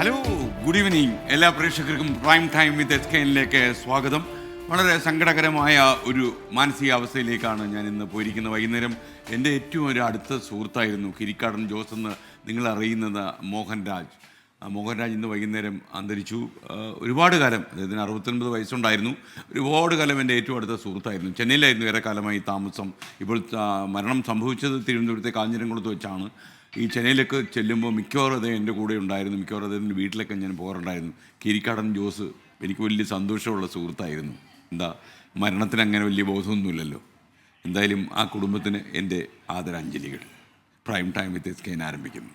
Hello, good evening. എല്ലാ പ്രേക്ഷകർക്കും prime time with SKNലേക്ക് സ്വാഗതം. വളരെ സങ്കടകരമായ ഒരു മാനസികാവസ്ഥയിലേക്കാണ് ഞാൻ ഇന്ന് പോയിരിക്കുന്നത്. വൈകുന്നേരം എൻ്റെ ഏറ്റവും ഒരു അടുത്ത സുഹൃത്തായിരുന്നു കിരിക്കാടൻ ജോസ് എന്ന് നിങ്ങൾ അറിയുന്നത് മോഹൻരാജ്. മോഹൻരാജ് ഇന്ന് വൈകുന്നേരം അന്തരിച്ചു. ഒരുപാട് കാലം, അദ്ദേഹത്തിന് 69 വയസ്സുണ്ടായിരുന്നു. ഒരുപാട് കാലം എൻ്റെ ഏറ്റവും അടുത്ത സുഹൃത്തായിരുന്നു. ചെന്നൈയിലായിരുന്നു ഏറെ കാലമായി താമസം. ഇപ്പോൾ മരണം സംഭവിച്ചത് തിരുവനന്തപുരത്തെ കാഞ്ഞിരംകുളത്ത് വെച്ചാണ്. ഈ ചെന്നൈയിലൊക്കെ ചെല്ലുമ്പോൾ മിക്കവാറും അദ്ദേഹം എൻ്റെ കൂടെ ഉണ്ടായിരുന്നു. മിക്കവാറും അദ്ദേഹത്തിൻ്റെ വീട്ടിലൊക്കെ ഞാൻ പോകാറുണ്ടായിരുന്നു. കിരിക്കാടൻ ജോസ് എനിക്ക് വലിയ സന്തോഷമുള്ള സുഹൃത്തായിരുന്നു. എന്താ, മരണത്തിന് അങ്ങനെ വലിയ ബോധമൊന്നുമില്ലല്ലോ. എന്തായാലും ആ കുടുംബത്തിന് എൻ്റെ ആദരാഞ്ജലികൾ. പ്രൈം ടൈം വിത്ത് SKN ആരംഭിക്കുന്നു.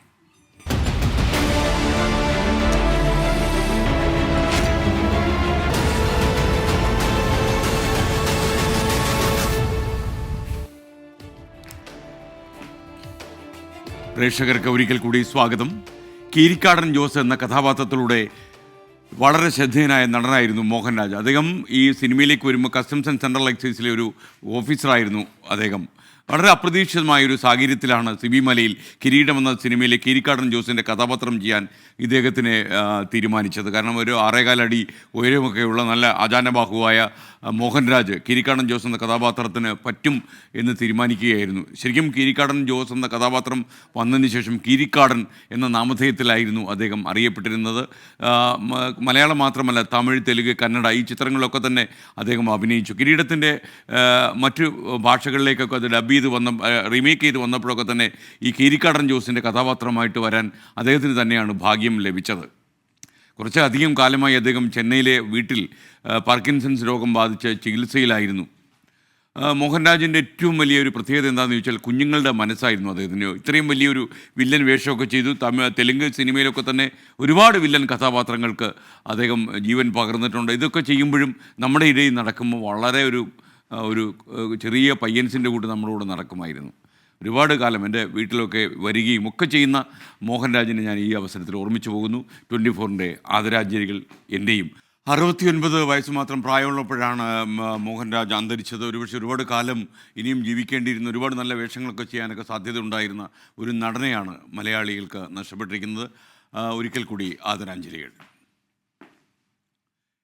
പ്രേക്ഷകർക്ക് ഒരിക്കൽ കൂടി സ്വാഗതം. കിരിക്കാടൻ ജോസ് എന്ന കഥാപാത്രത്തിലൂടെ വളരെ ശ്രദ്ധേയനായ നടനായിരുന്നു മോഹൻരാജ്. അദ്ദേഹം ഈ സിനിമയിലേക്ക് വരുമ്പോൾ കസ്റ്റംസ് ആൻഡ് സെൻട്രൽ എക്സൈസിലെ ഒരു ഓഫീസറായിരുന്നു അദ്ദേഹം. വളരെ അപ്രതീക്ഷിതമായൊരു സാഹചര്യത്തിലാണ് സിബി മലയിൽ കിരീടം എന്ന സിനിമയിലെ കിരിക്കാടൻ ജോസിൻ്റെ കഥാപാത്രം ചെയ്യാൻ ഇദ്ദേഹത്തിന് തീരുമാനിച്ചത്. കാരണം ഒരു 6.25 അടി ഉയരമൊക്കെയുള്ള നല്ല അജാനബാഹുവായ മോഹൻരാജ് കിരിക്കാടൻ ജോസ് എന്ന കഥാപാത്രത്തിന് പറ്റും എന്ന് തീരുമാനിക്കുകയായിരുന്നു. ശരിക്കും കിരിക്കാടൻ ജോസ് എന്ന കഥാപാത്രം വന്നതിന് ശേഷം കിരിക്കാടൻ എന്ന നാമധേയത്തിലായിരുന്നു അദ്ദേഹം അറിയപ്പെട്ടിരുന്നത്. മലയാളം മാത്രമല്ല, തമിഴ്, തെലുങ്ക്, കന്നഡ ഈ ചിത്രങ്ങളിലൊക്കെ തന്നെ അദ്ദേഹം അഭിനയിച്ചു. കിരീടത്തിൻ്റെ മറ്റു ഭാഷകളിലേക്കൊക്കെ അത് ഡബ് ചെയ്ത് റീമേക്ക് ചെയ്ത് വന്നപ്പോഴൊക്കെ തന്നെ ഈ കിരിക്കാടൻ ജോസിൻ്റെ കഥാപാത്രമായിട്ട് വരാൻ അദ്ദേഹത്തിന് തന്നെയാണ് ഭാഗ്യം ലഭിച്ചത്. കുറച്ചധികം കാലമായി അദ്ദേഹം ചെന്നൈയിലെ വീട്ടിൽ പാർക്കിൻസൺസ് രോഗം ബാധിച്ച് ചികിത്സയിലായിരുന്നു. മോഹൻരാജിൻ്റെ ഏറ്റവും വലിയൊരു പ്രത്യേകത എന്താണെന്ന് ചോദിച്ചാൽ കുഞ്ഞുങ്ങളുടെ മനസ്സായിരുന്നു അദ്ദേഹത്തിന്. ഇത്രയും വലിയൊരു വില്ലൻ വേഷമൊക്കെ ചെയ്തു. തെലുങ്ക് സിനിമയിലൊക്കെ തന്നെ ഒരുപാട് വില്ലൻ കഥാപാത്രങ്ങൾക്ക് അദ്ദേഹം ജീവൻ പകർന്നിട്ടുണ്ട്. ഇതൊക്കെ ചെയ്യുമ്പോഴും നമ്മുടെ ഇടയിൽ നടക്കുമ്പോൾ വളരെ ഒരു ചെറിയ പയ്യൻസിൻ്റെ കൂട്ട് നമ്മളോട് നടക്കുമായിരുന്നു. ഒരുപാട് കാലം എൻ്റെ വീട്ടിലൊക്കെ വരികയും ഒക്കെ ചെയ്യുന്ന മോഹൻരാജിനെ ഞാൻ ഈ അവസരത്തിൽ ഓർമ്മിച്ചു പോകുന്നു. 24-ൻ്റെ ആദരാഞ്ജലികൾ എൻ്റെയും. 69 വയസ്സ് മാത്രം പ്രായമുള്ളപ്പോഴാണ് മോഹൻരാജ് അന്തരിച്ചത്. ഒരുപക്ഷെ ഒരുപാട് കാലം ഇനിയും ജീവിക്കേണ്ടിയിരുന്ന, ഒരുപാട് നല്ല വേഷങ്ങളൊക്കെ ചെയ്യാനൊക്കെ സാധ്യത ഉണ്ടായിരുന്ന ഒരു നടനെയാണ് മലയാളികൾക്ക് നഷ്ടപ്പെട്ടിരിക്കുന്നത്. ഒരിക്കൽ കൂടി ആദരാഞ്ജലികൾ.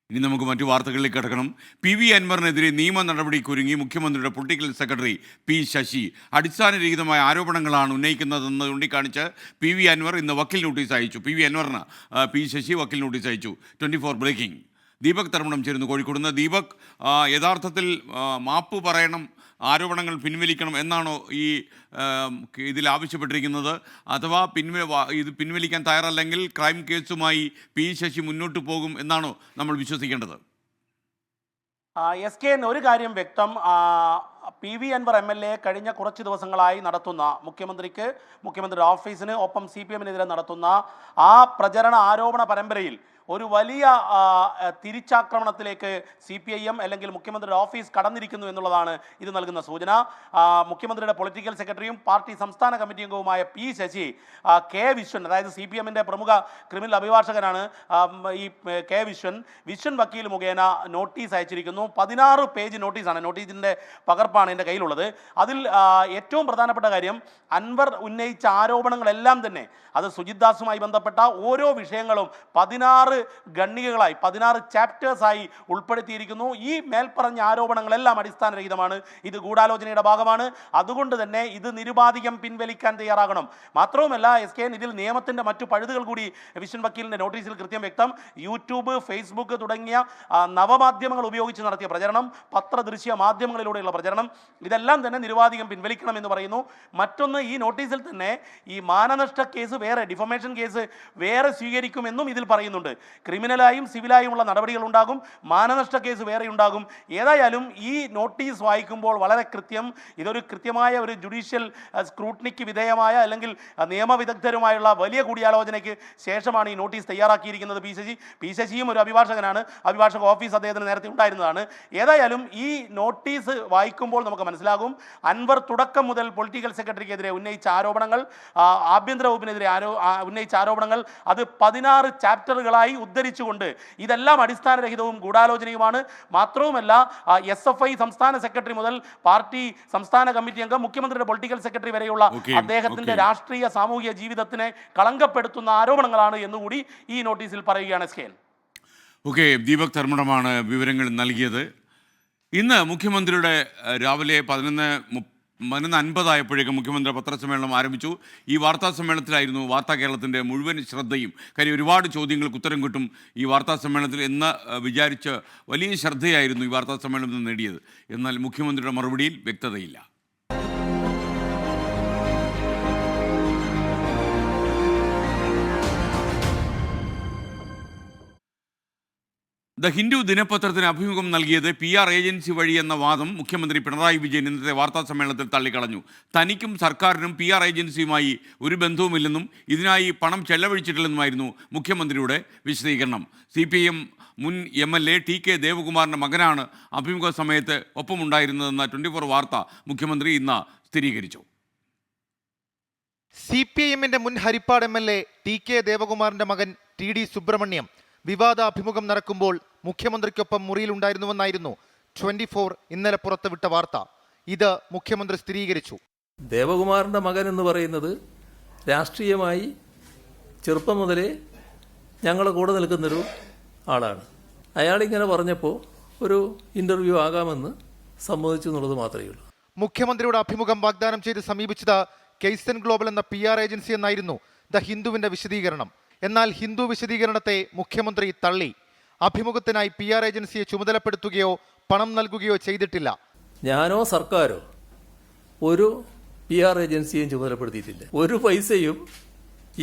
ഇനി നമുക്ക് മറ്റു വാർത്തകളിലേക്ക് കിടക്കണം. PV അൻവറിനെതിരെ നിയമ നടപടിക്കൊരുങ്ങി മുഖ്യമന്ത്രിയുടെ പൊളിറ്റിക്കൽ സെക്രട്ടറി P ശശി. അടിസ്ഥാനരഹിതമായ ആരോപണങ്ങളാണ് ഉന്നയിക്കുന്നതെന്ന് ചൂണ്ടിക്കാണിച്ച് PV അൻവർ ഇന്ന് വക്കീൽ നോട്ടീസ് അയച്ചു. PV അൻവറിന് P ശശി വക്കീൽ നോട്ടീസ് അയച്ചു. 24 ബ്രേക്കിംഗ്. ദീപക് തർമ്മണം ചേരുന്നു കോഴിക്കോട് നിന്ന്. ദീപക്, യഥാർത്ഥത്തിൽ മാപ്പ് പറയണം, ആരോപണങ്ങൾ പിൻവലിക്കണം എന്നാണോ ഈ ഇതിൽ ആവശ്യപ്പെട്ടിരിക്കുന്നത്? അഥവാ ഇത് പിൻവലിക്കാൻ തയ്യാറല്ലെങ്കിൽ ക്രൈം കേസുമായി P ശശി മുന്നോട്ട് പോകും എന്നാണോ നമ്മൾ വിശ്വസിക്കേണ്ടത്? SKN ഒരു കാര്യം വ്യക്തം. PV അൻവർ MLA കഴിഞ്ഞ കുറച്ച് ദിവസങ്ങളായി നടത്തുന്ന മുഖ്യമന്ത്രിയുടെ ഓഫീസിന് ഒപ്പം CPM-നെതിരെ നടത്തുന്ന ആ പ്രചരണ ആരോപണ പരമ്പരയിൽ ഒരു വലിയ തിരിച്ചാക്രമണത്തിലേക്ക് CPIM അല്ലെങ്കിൽ മുഖ്യമന്ത്രിയുടെ ഓഫീസ് കടന്നിരിക്കുന്നു എന്നുള്ളതാണ് ഇത് നൽകുന്ന സൂചന. മുഖ്യമന്ത്രിയുടെ പൊളിറ്റിക്കൽ സെക്രട്ടറിയും പാർട്ടി സംസ്ഥാന കമ്മിറ്റി അംഗവുമായ P ശശി K വിശ്വൻ, അതായത് CPM-ൻ്റെ പ്രമുഖ ക്രിമിനൽ അഭിഭാഷകനാണ് ഈ K വിശ്വൻ വക്കീൽ മുഖേന നോട്ടീസ് അയച്ചിരിക്കുന്നു. 16 പേജ് നോട്ടീസാണ്. നോട്ടീസിൻ്റെ പകർപ്പാണ് എൻ്റെ കയ്യിലുള്ളത്. അതിൽ ഏറ്റവും പ്രധാനപ്പെട്ട കാര്യം, അൻവർ ഉന്നയിച്ച ആരോപണങ്ങളെല്ലാം തന്നെ അത് സുജിത് ദാസുമായി ബന്ധപ്പെട്ട ഓരോ വിഷയങ്ങളും 16 ഖണ്ഡികകളായി 16 ചാപ്റ്റേഴ്സായി ഉൾപ്പെടുത്തിയിരിക്കുന്നു. ഈ മേൽപ്പറഞ്ഞ ആരോപണങ്ങളെല്ലാം അടിസ്ഥാനരഹിതമാണ്. ഇത് ഗൂഢാലോചനയുടെ ഭാഗമാണ്. അതുകൊണ്ട് തന്നെ ഇത് നിരുപാധികം പിൻവലിക്കാൻ തയ്യാറാകണം. മാത്രവുമല്ല SKN ഇതിൽ നിയമത്തിൻ്റെ മറ്റു പഴുതുകൾ കൂടി വിശ്വൻ വക്കീലിൻ്റെ നോട്ടീസിൽ കൃത്യം വ്യക്തം. യൂട്യൂബ്, ഫേസ്ബുക്ക് തുടങ്ങിയ നവമാധ്യമങ്ങൾ ഉപയോഗിച്ച് നടത്തിയ പ്രചരണം, പത്രദൃശ്യ മാധ്യമങ്ങളിലൂടെയുള്ള പ്രചരണം, ഇതെല്ലാം തന്നെ നിരുപാധികം പിൻവലിക്കണം എന്ന് പറയുന്നു. മറ്റൊന്ന്, ഈ നോട്ടീസിൽ തന്നെ ഈ മാനനഷ്ട കേസ് വേറെ, ഡിഫമേഷൻ കേസ് വേറെ സ്വീകരിക്കുമെന്നും ഇതിൽ പറയുന്നുണ്ട്. ക്രിമിനലായും സിവിലായുമുള്ള നടപടികൾ ഉണ്ടാകും, മാനനഷ്ട കേസ് വേറെ ഉണ്ടാകും. ഏതായാലും ഈ നോട്ടീസ് വായിക്കുമ്പോൾ വളരെ ഇതൊരു കൃത്യമായ ഒരു ജുഡീഷ്യൽ സ്ക്രൂട്ടിനിക്ക് വിധേയമായ അല്ലെങ്കിൽ നിയമവിദഗ്ധരുമായുള്ള വലിയ കൂടിയാലോചനയ്ക്ക് ശേഷമാണ് ഈ നോട്ടീസ് തയ്യാറാക്കിയിരിക്കുന്നത്. P ശശിയും ഒരു അഭിഭാഷകനാണ്. അഭിഭാഷക ഓഫീസ് അദ്ദേഹത്തിന് നേരത്തെ ഉണ്ടായിരുന്നതാണ്. ഏതായാലും ഈ നോട്ടീസ് വായിക്കുമ്പോൾ നമുക്ക് മനസ്സിലാകും, അൻവർ തുടക്കം മുതൽ പൊളിറ്റിക്കൽ സെക്രട്ടറിക്കെതിരെ ഉന്നയിച്ച ആരോപണങ്ങൾ, ആഭ്യന്തര വകുപ്പിനെതിരെ ഉന്നയിച്ച ആരോപണങ്ങൾ അത് 16 ചാപ്റ്ററുകളായി കൃത്യമായി ഉദ്ധരിച്ചുകൊണ്ട് ഇതെല്ലാം അടിസ്ഥാനരഹിതവും ഗൂഢാലോചനയുമാണ്, മാത്രവുമല്ല SFI സംസ്ഥാന സെക്രട്ടറി മുതൽ പാർട്ടി സംസ്ഥാന കമ്മിറ്റി അംഗം, മുഖ്യമന്ത്രിയുടെ പൊളിറ്റിക്കൽ സെക്രട്ടറി വരെയുള്ള അദ്ദേഹത്തിന്റെ രാഷ്ട്രീയ സാമൂഹിക ജീവിതത്തിനെ കളങ്കപ്പെടുത്തുന്ന ആരോപണങ്ങളാണ് എന്നുകൂടി ഈ നോട്ടീസിൽ പറയുകയാണ് സ്കേൻ. ഓക്കെ, ദീപക് ധർമ്മടമാണ് വിവരങ്ങൾ നൽകിയത്. ഇന്ന് മുഖ്യമന്ത്രിയുടെ രാവിലെ 11:50 മുഖ്യമന്ത്രി പത്രസമ്മേളനം ആരംഭിച്ചു. ഈ വാർത്താ സമ്മേളനത്തിലായിരുന്നു വാർത്താ കേരളത്തിൻ്റെ മുഴുവൻ ശ്രദ്ധയും. കാര്യം ഒരുപാട് ചോദ്യങ്ങൾക്ക് ഉത്തരം കിട്ടും ഈ വാർത്താ സമ്മേളനത്തിൽ എന്ന് വിചാരിച്ച് വലിയ ശ്രദ്ധയായിരുന്നു ഈ വാർത്താ സമ്മേളനത്തിൽ നേടിയത്. എന്നാൽ മുഖ്യമന്ത്രിയുടെ മറുപടിയിൽ വ്യക്തതയില്ല. ദ ഹിന്ദു ദിനപത്രത്തിന് അഭിമുഖം നൽകിയത് PR ഏജൻസി വഴി എന്ന വാദം മുഖ്യമന്ത്രി പിണറായി വിജയൻ ഇന്നത്തെ വാർത്താ സമ്മേളനത്തിൽ തള്ളിക്കളഞ്ഞു. തനിക്കും സർക്കാരിനും PR ഏജൻസിയുമായി ഒരു ബന്ധവുമില്ലെന്നും ഇതിനായി പണം ചെലവഴിച്ചിട്ടില്ലെന്നുമായിരുന്നു മുഖ്യമന്ത്രിയുടെ വിശദീകരണം. CPIM മുൻ MLA TK ദേവകുമാറിൻ്റെ മകനാണ് അഭിമുഖ സമയത്ത് ഒപ്പമുണ്ടായിരുന്നതെന്ന 24 വാർത്ത മുഖ്യമന്ത്രി ഇന്ന് സ്ഥിരീകരിച്ചു. CPIM-ന്റെ മുൻ ഹരിപ്പാട് MLA TK ദേവകുമാറിന്റെ മകൻ TD സുബ്രഹ്മണ്യം വിവാദ അഭിമുഖം നടക്കുമ്പോൾ മുഖ്യമന്ത്രിക്കൊപ്പം മുറിയിലുണ്ടായിരുന്നുവെന്നായിരുന്നു 24 ഇന്നലെ പുറത്തുവിട്ട വാർത്ത. ഇത് മുഖ്യമന്ത്രി സ്ഥിരീകരിച്ചു. ദേവകുമാറിന്റെ മകൻ എന്ന് പറയുന്നത് രാഷ്ട്രീയമായി ചെറുപ്പം മുതലേ ഞങ്ങളുടെ കൂടെ നിൽക്കുന്നൊരു ആളാണ്. അയാളിങ്ങനെ പറഞ്ഞപ്പോൾ ഒരു ഇന്റർവ്യൂ ആകാമെന്ന് സമ്മതിച്ചു എന്നുള്ളത് മാത്രമേ ഉള്ളൂ. മുഖ്യമന്ത്രിയുടെ അഭിമുഖം വാഗ്ദാനം ചെയ്ത് സമീപിച്ചത് കെയ്സൺ ഗ്ലോബൽ എന്ന PR ഏജൻസി എന്നായിരുന്നു ദ ഹിന്ദുവിന്റെ വിശദീകരണം. എന്നാൽ ഹിന്ദു വിശദീകരണത്തെ മുഖ്യമന്ത്രി തള്ളി. അഭിമുഖത്തിനായി PR ഏജൻസിയെ ചുമതലപ്പെടുത്തുകയോ പണം നൽകുകയോ ചെയ്തിട്ടില്ല. ഞാനോ സർക്കാരോ ഒരു PR ഏജൻസിയും ചുമതലപ്പെടുത്തിയിട്ടില്ല. ഒരു പൈസയും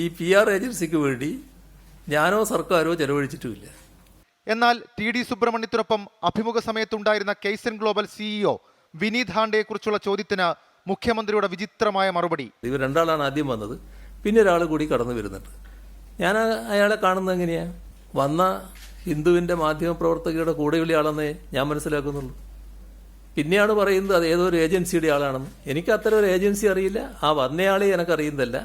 ഈ PR ഏജൻസിക്ക് വേണ്ടി ഞാനോ സർക്കാരോ ചെലവഴിച്ചിട്ടുമില്ല. എന്നാൽ TD സുബ്രഹ്മണ്യത്തിനൊപ്പം അഭിമുഖ സമയത്തുണ്ടായിരുന്ന കെയ്സൺ ഗ്ലോബൽ CEO വിനീത് ഹാണ്ടയെക്കുറിച്ചുള്ള ചോദ്യത്തിന് മുഖ്യമന്ത്രിയുടെ വിചിത്രമായ മറുപടി. ഇവർ രണ്ടാളാണ് ആദ്യം വന്നത്, പിന്നെ ഒരാൾ കൂടി കടന്നു വരുന്നുണ്ട്. ഞാൻ അയാളെ കാണുന്നത് എങ്ങനെയാണ്? വന്ന ഹിന്ദുവിൻ്റെ മാധ്യമപ്രവർത്തകരുടെ കൂടെയുള്ള ആളെന്നേ ഞാൻ മനസ്സിലാക്കുന്നുള്ളൂ. പിന്നെയാണ് പറയുന്നത് അത് ഏതോ ഒരു ഏജൻസിയുടെ ആളാണെന്ന്. എനിക്ക് അത്തരം ഒരു ഏജൻസി അറിയില്ല, ആ വന്നയാളെ എനിക്കറിയുന്നതല്ല.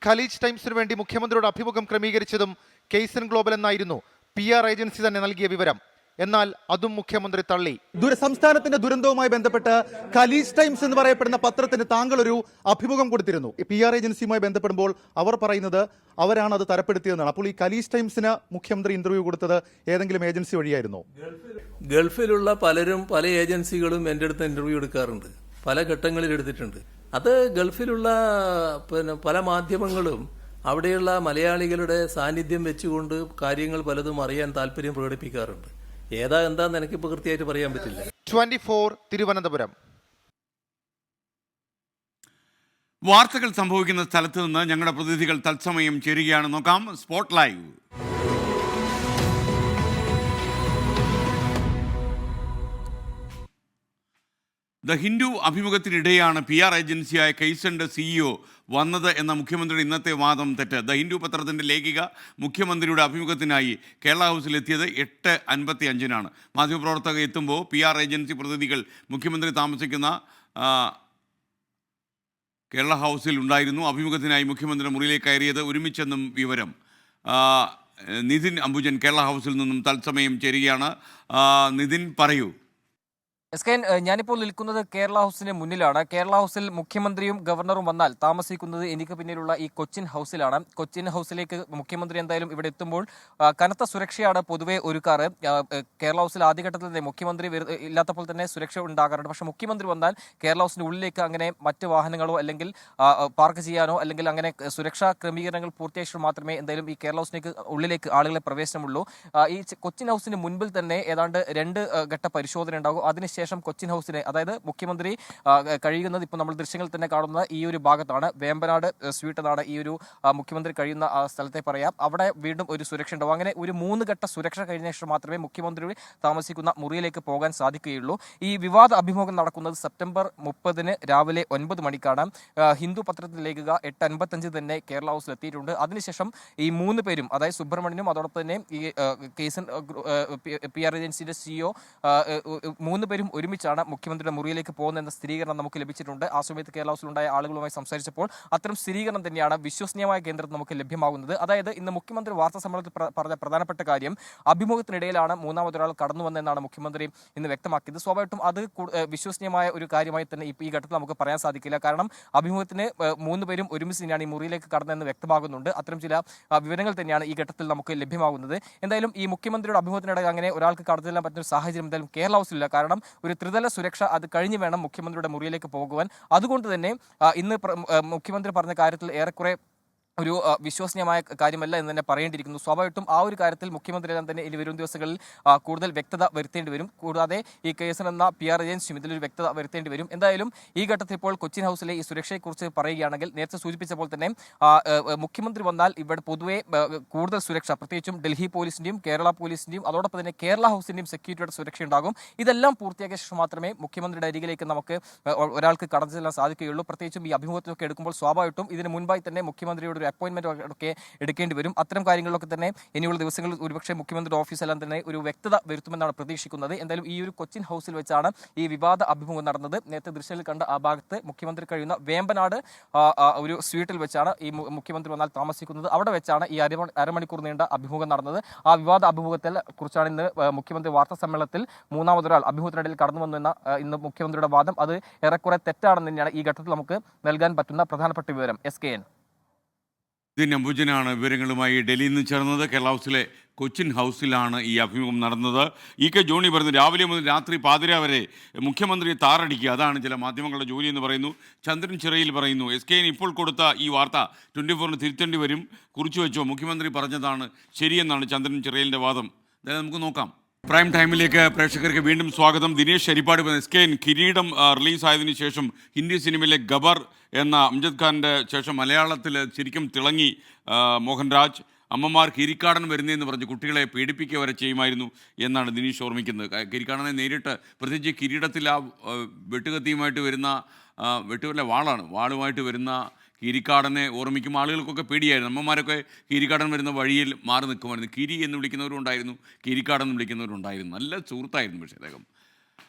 ഖലീജ് ടൈംസിനു വേണ്ടി മുഖ്യമന്ത്രിയുടെ അഭിമുഖം ക്രമീകരിച്ചതും കെയ്സൺ ഗ്ലോബൽ എന്നായിരുന്നു PR ഏജൻസി തന്നെ നൽകിയ വിവരം. എന്നാൽ അതും മുഖ്യമന്ത്രി തള്ളി. സംസ്ഥാനത്തിന്റെ ദുരന്തവുമായി ബന്ധപ്പെട്ട് ഖലീജ് ടൈംസ് എന്ന് പറയപ്പെടുന്ന പത്രത്തിന് താങ്കൾ ഒരു അഭിമുഖം കൊടുത്തിരുന്നു. PR ഏജൻസിയുമായി ബന്ധപ്പെടുമ്പോൾ അവർ പറയുന്നത് അവരാണ് അത് തരപ്പെടുത്തിയതെന്നാണ്. അപ്പോൾ ഈ ഖലീജ് ടൈംസിന് മുഖ്യമന്ത്രി ഇന്റർവ്യൂ കൊടുത്തത് ഏതെങ്കിലും ഏജൻസി വഴിയായിരുന്നോ? ഗൾഫിലുള്ള പലരും പല ഏജൻസികളും എൻ്റെ അടുത്ത് ഇന്റർവ്യൂ എടുക്കാറുണ്ട്, പല ഘട്ടങ്ങളിൽ എടുത്തിട്ടുണ്ട്. അത് ഗൾഫിലുള്ള പല മാധ്യമങ്ങളും അവിടെയുള്ള മലയാളികളുടെ സാന്നിധ്യം വെച്ചുകൊണ്ട് കാര്യങ്ങൾ പലതും അറിയാൻ താല്പര്യം പ്രകടിപ്പിക്കാറുണ്ട്. ഏതാ എന്താന്ന് എനിക്കിപ്പോൾ കൃത്യമായിട്ട് പറയാൻ പറ്റില്ല. 24 തിരുവനന്തപുരം. വാർത്തകൾ സംഭവിക്കുന്ന സ്ഥലത്ത് നിന്ന് ഞങ്ങളുടെ പ്രതിനിധികൾ തത്സമയം ചേരുകയാണ്. നോക്കാം സ്പോട്ട് ലൈവ്. ദ ഹിന്ദു അഭിമുഖത്തിനിടെയാണ് PR ഏജൻസിയായ കെയ്സന്റെ CEO വന്നത് എന്ന മുഖ്യമന്ത്രിയുടെ ഇന്നത്തെ വാദം തെറ്റ്. ദ ഹിന്ദു പത്രത്തിൻ്റെ ലേഖിക മുഖ്യമന്ത്രിയുടെ അഭിമുഖത്തിനായി കേരള ഹൗസിലെത്തിയത് 8:55 മാധ്യമപ്രവർത്തകർ എത്തുമ്പോൾ PR ഏജൻസി പ്രതിനിധികൾ മുഖ്യമന്ത്രി താമസിക്കുന്ന കേരള ഹൗസിൽ ഉണ്ടായിരുന്നു. അഭിമുഖത്തിനായി മുഖ്യമന്ത്രി മുറിയിലേക്ക് കയറിയത് ഒരുമിച്ചെന്നും വിവരം. നിതിൻ അംബുജൻ കേരള ഹൗസിൽ നിന്നും തത്സമയം ചേരുകയാണ്. നിതിൻ, പറയൂ. എസ്കേൻ, ഞാനിപ്പോൾ നിൽക്കുന്നത് കേരള ഹൗസിന് മുന്നിലാണ്. കേരള ഹൗസിൽ മുഖ്യമന്ത്രിയും ഗവർണറും വന്നാൽ താമസിക്കുന്നത് എനിക്ക് പിന്നിലുള്ള ഈ കൊച്ചിൻ ഹൗസിലാണ്. കൊച്ചിൻ ഹൗസിലേക്ക് മുഖ്യമന്ത്രി എന്തായാലും ഇവിടെ എത്തുമ്പോൾ കനത്ത സുരക്ഷയാണ് പൊതുവെ ഒരുക്കാറ്. കേരള ഹൗസിൽ ആദ്യഘട്ടത്തിൽ തന്നെ മുഖ്യമന്ത്രി ഇല്ലാത്തപ്പോൾ തന്നെ സുരക്ഷ ഉണ്ടാകാറുണ്ട്. പക്ഷേ മുഖ്യമന്ത്രി വന്നാൽ കേരള ഹൗസിന് ഉള്ളിലേക്ക് അങ്ങനെ മറ്റ് വാഹനങ്ങളോ അല്ലെങ്കിൽ പാർക്ക് ചെയ്യാനോ അല്ലെങ്കിൽ അങ്ങനെ സുരക്ഷാ ക്രമീകരണങ്ങൾ പൂർത്തിയായിട്ട് മാത്രമേ എന്തായാലും ഈ കേരള ഹൗസിലേക്ക് ഉള്ളിലേക്ക് ആളുകളെ പ്രവേശനമുള്ളൂ. ഈ കൊച്ചിൻ ഹൗസിന് മുൻപിൽ തന്നെ ഏതാണ്ട് 2 ഘട്ട പരിശോധന ഉണ്ടാകും. അതിനുശേഷം കൊച്ചിൻ ഹൗസിനെ, അതായത് മുഖ്യമന്ത്രി കഴിയുന്നത് ഇപ്പോൾ നമ്മൾ ദൃശ്യങ്ങളിൽ തന്നെ കാണുന്ന ഈ ഒരു ഭാഗത്താണ്. വേമ്പനാട് സ്വീറ്റ് എന്നാണ് ഈ ഒരു മുഖ്യമന്ത്രി കഴിയുന്ന സ്ഥലത്തെ പറയാം. അവിടെ വീണ്ടും ഒരു സുരക്ഷ ഉണ്ടാവും. അങ്ങനെ ഒരു 3 ഘട്ട സുരക്ഷ കഴിഞ്ഞ ശേഷം മാത്രമേ മുഖ്യമന്ത്രി താമസിക്കുന്ന മുറിയിലേക്ക് പോകാൻ സാധിക്കുകയുള്ളൂ. ഈ വിവാദ അഭിമുഖം നടക്കുന്നത് സെപ്റ്റംബർ 30 രാവിലെ 9 മണിക്കാണ്. ഹിന്ദു പത്രത്തിൽ ലേഖിക 8:55 തന്നെ കേരള ഹൗസിൽ എത്തിയിട്ടുണ്ട്. അതിനുശേഷം ഈ 3 പേരും, അതായത് സുബ്രഹ്മണ്യനും അതോടൊപ്പം തന്നെ ഈ കേസൻ PR ഏജൻസിയുടെ CEO 3 പേരും ഒരുമിച്ചാണ് മുഖ്യമന്ത്രിയുടെ മുറിയിലേക്ക് പോകുന്നതെന്ന സ്ഥിരീകരണം നമുക്ക് ലഭിച്ചിട്ടുണ്ട്. ആ സമയത്ത് കേരള ഹൗസിലുണ്ടായ ആളുകളുമായി സംസാരിച്ചപ്പോൾ അത്തരം സ്ഥിരീകരണം തന്നെയാണ് വിശ്വസനീയമായ കേന്ദ്രത്തിൽ നമുക്ക് ലഭ്യമാകുന്നത്. അതായത് ഇന്ന് മുഖ്യമന്ത്രി വാർത്താ സമ്മേളനത്തിൽ പറഞ്ഞ പ്രധാനപ്പെട്ട കാര്യം അഭിമുഖത്തിനിടയിലാണ് മൂന്നാമതൊരാൾ കടന്നു വന്നതെന്നാണ് മുഖ്യമന്ത്രി ഇന്ന് വ്യക്തമാക്കിയത്. സ്വാഭാവികമായിട്ടും അത് വിശ്വസനീയമായ ഒരു കാര്യമായി തന്നെ ഈ ഘട്ടത്തിൽ നമുക്ക് പറയാൻ സാധിക്കില്ല. കാരണം അഭിമുഖത്തിന് 3 പേരും ഒരുമിച്ച് തന്നെയാണ് ഈ മുറിയിലേക്ക് കടന്നതെന്ന് വ്യക്തമാകുന്നുണ്ട്. അത്തരം ചില വിവരങ്ങൾ തന്നെയാണ് ഈ ഘട്ടത്തിൽ നമുക്ക് ലഭ്യമാകുന്നത്. എന്തായാലും ഈ മുഖ്യമന്ത്രിയുടെ അഭിമുഖത്തിനിടെ അങ്ങനെ ഒരാൾക്ക് കടന്നു ചെല്ലാൻ പറ്റുന്ന ഒരു സാഹചര്യം എന്തായാലും കേരള ഹൗസിലില്ല. കാരണം ഒരു ത്രിതല സുരക്ഷ അത് കഴിഞ്ഞ് വേണം മുഖ്യമന്ത്രിയുടെ മുറിയിലേക്ക് പോകുവാൻ. അതുകൊണ്ട് തന്നെ ഇന്ന് മുഖ്യമന്ത്രി പറഞ്ഞ കാര്യത്തിൽ ഏറെക്കുറെ ഒരു വിശ്വസനീയമായ കാര്യമല്ല എന്ന് തന്നെ പറയേണ്ടിയിരിക്കുന്നു. സ്വാഭാവികമായിട്ടും ആ ഒരു കാര്യത്തിൽ മുഖ്യമന്ത്രി എല്ലാം തന്നെ ഇനി വരും ദിവസങ്ങളിൽ കൂടുതൽ വ്യക്തത വരുത്തേണ്ടി വരും. കൂടാതെ ഈ കേസിലെന്ന PR ഏജൻസിയും ഇതിലൊരു വ്യക്തത വരുത്തേണ്ടി വരും. എന്തായാലും ഈ ഘട്ടത്തിൽ ഇപ്പോൾ കൊച്ചിൻ ഹൗസിലെ ഈ സുരക്ഷയെക്കുറിച്ച് പറയുകയാണെങ്കിൽ നേരത്തെ സൂചിപ്പിച്ച പോലെ തന്നെ മുഖ്യമന്ത്രി വന്നാൽ ഇവിടെ പൊതുവെ കൂടുതൽ സുരക്ഷ, പ്രത്യേകിച്ചും ഡൽഹി പോലീസിന്റെയും കേരള പോലീസിന്റെയും അതോടൊപ്പം തന്നെ കേരള ഹൗസിന്റെയും സെക്യൂരിറ്റിയുടെ സുരക്ഷ ഉണ്ടാകും. ഇതെല്ലാം പൂർത്തിയാക്കിയ ശേഷം മാത്രമേ മുഖ്യമന്ത്രിയുടെ അരികിലേക്ക് നമുക്ക് ഒരാൾക്ക് കടന്നു ചെല്ലാൻ സാധിക്കുകയുള്ളൂ. പ്രത്യേകിച്ചും ഈ അഭിമുഖത്തിലൊക്കെ എടുക്കുമ്പോൾ സ്വാഭാവികമായിട്ടും ഇതിന് മുൻപായി തന്നെ മുഖ്യമന്ത്രിയുടെ അപ്പോയിന്റ്മെന്റ് ഒക്കെ എടുക്കേണ്ടി വരും. അത്തരം കാര്യങ്ങളിലൊക്കെ തന്നെ ഇനിയുള്ള ദിവസങ്ങളിൽ ഒരുപക്ഷെ മുഖ്യമന്ത്രിയുടെ ഓഫീസെല്ലാം തന്നെ ഒരു വ്യക്തത വരുത്തുമെന്നാണ് പ്രതീക്ഷിക്കുന്നത്. എന്തായാലും ഈ ഒരു കൊച്ചിൻ ഹൗസിൽ വെച്ചാണ് ഈ വിവാദ അഭിമുഖം നടന്നത്. നേരത്തെ ദൃശ്യത്തിൽ കണ്ട ആ ഭാഗത്ത് മുഖ്യമന്ത്രി കഴിയുന്ന വേമ്പനാട് ഒരു സ്വീറ്റിൽ വെച്ചാണ് ഈ മുഖ്യമന്ത്രി വന്നാൽ താമസിക്കുന്നത്. അവിടെ വെച്ചാണ് ഈ അരമണിക്കൂർ നീണ്ട അഭിമുഖം നടന്നത്. ആ വിവാദ അഭിമുഖത്തെ കുറിച്ചാണ് ഇന്ന് മുഖ്യമന്ത്രി വാർത്താ സമ്മേളനത്തിൽ മൂന്നാമതൊരാൾ അഭിമുഖത്തിനിടയിൽ കടന്നു വന്നുവെന്ന ഇന്ന് മുഖ്യമന്ത്രിയുടെ വാദം അത് ഏറെക്കുറെ തെറ്റാണെന്ന് തന്നെയാണ് ഈ ഘട്ടത്തിൽ നമുക്ക് നൽകാൻ പറ്റുന്ന പ്രധാനപ്പെട്ട വിവരം. SKN നമ്പൂജനാണ് വിവരങ്ങളുമായി ഡൽഹിയിൽ നിന്ന് ചേർന്നത്. കേരള ഹൗസിലെ കൊച്ചിൻ ഹൗസിലാണ് ഈ അഭിമുഖം നടന്നത്. E.K. ജോണി പറഞ്ഞു രാവിലെ മുതൽ രാത്രി പാതിര വരെ മുഖ്യമന്ത്രിയെ താറടിക്കുക, അതാണ് ചില മാധ്യമങ്ങളുടെ ജോലി എന്ന് പറയുന്നു. ചന്ദ്രൻ ചിറയിൽ പറയുന്നു SKN ഇപ്പോൾ കൊടുത്ത ഈ വാർത്ത 24-ന് തിരുത്തേണ്ടി വരും, കുറിച്ചു വെച്ചോ, മുഖ്യമന്ത്രി പറഞ്ഞതാണ് ശരിയെന്നാണ് ചന്ദ്രൻ ചിറയിലിൻ്റെ വാദം. അതായത് നമുക്ക് നോക്കാം. പ്രൈം ടൈമിലേക്ക് പ്രേക്ഷകർക്ക് വീണ്ടും സ്വാഗതം. ദിനേശ് ഹരിപ്പാട് SKN കിരീടം റിലീസായതിനു ശേഷം ഹിന്ദി സിനിമയിലെ ഗബർ എന്ന അംജദ് ഖാൻ്റെ ശേഷം മലയാളത്തിൽ ശരിക്കും തിളങ്ങി മോഹൻരാജ്. അമ്മമാർ കിരിക്കാടൻ വരുന്നതെന്ന് പറഞ്ഞ് കുട്ടികളെ പേടിപ്പിക്കുക വരെ ചെയ്യുമായിരുന്നു എന്നാണ് ദിനേശ് ഓർമ്മിക്കുന്നത്. കിരിക്കാടനെ നേരിട്ട്, പ്രത്യേകിച്ച് കിരീടത്തിൽ ആ വെട്ടുകത്തിയുമായിട്ട് വരുന്ന വാളുമായിട്ട് വരുന്ന കീരിക്കാടനെ ഓർമ്മിക്കുമ്പോൾ ആളുകൾക്കൊക്കെ പേടിയായിരുന്നു. അമ്മമാരൊക്കെ കീരിക്കാടൻ വരുന്ന വഴിയിൽ മാറി നിൽക്കുമായിരുന്നു. കിരി എന്ന് വിളിക്കുന്നവരുണ്ടായിരുന്നു, കീരിക്കാടൻ എന്ന് വിളിക്കുന്നവരുണ്ടായിരുന്നു. നല്ല സുഹൃത്തായിരുന്നു പക്ഷേ അദ്ദേഹം.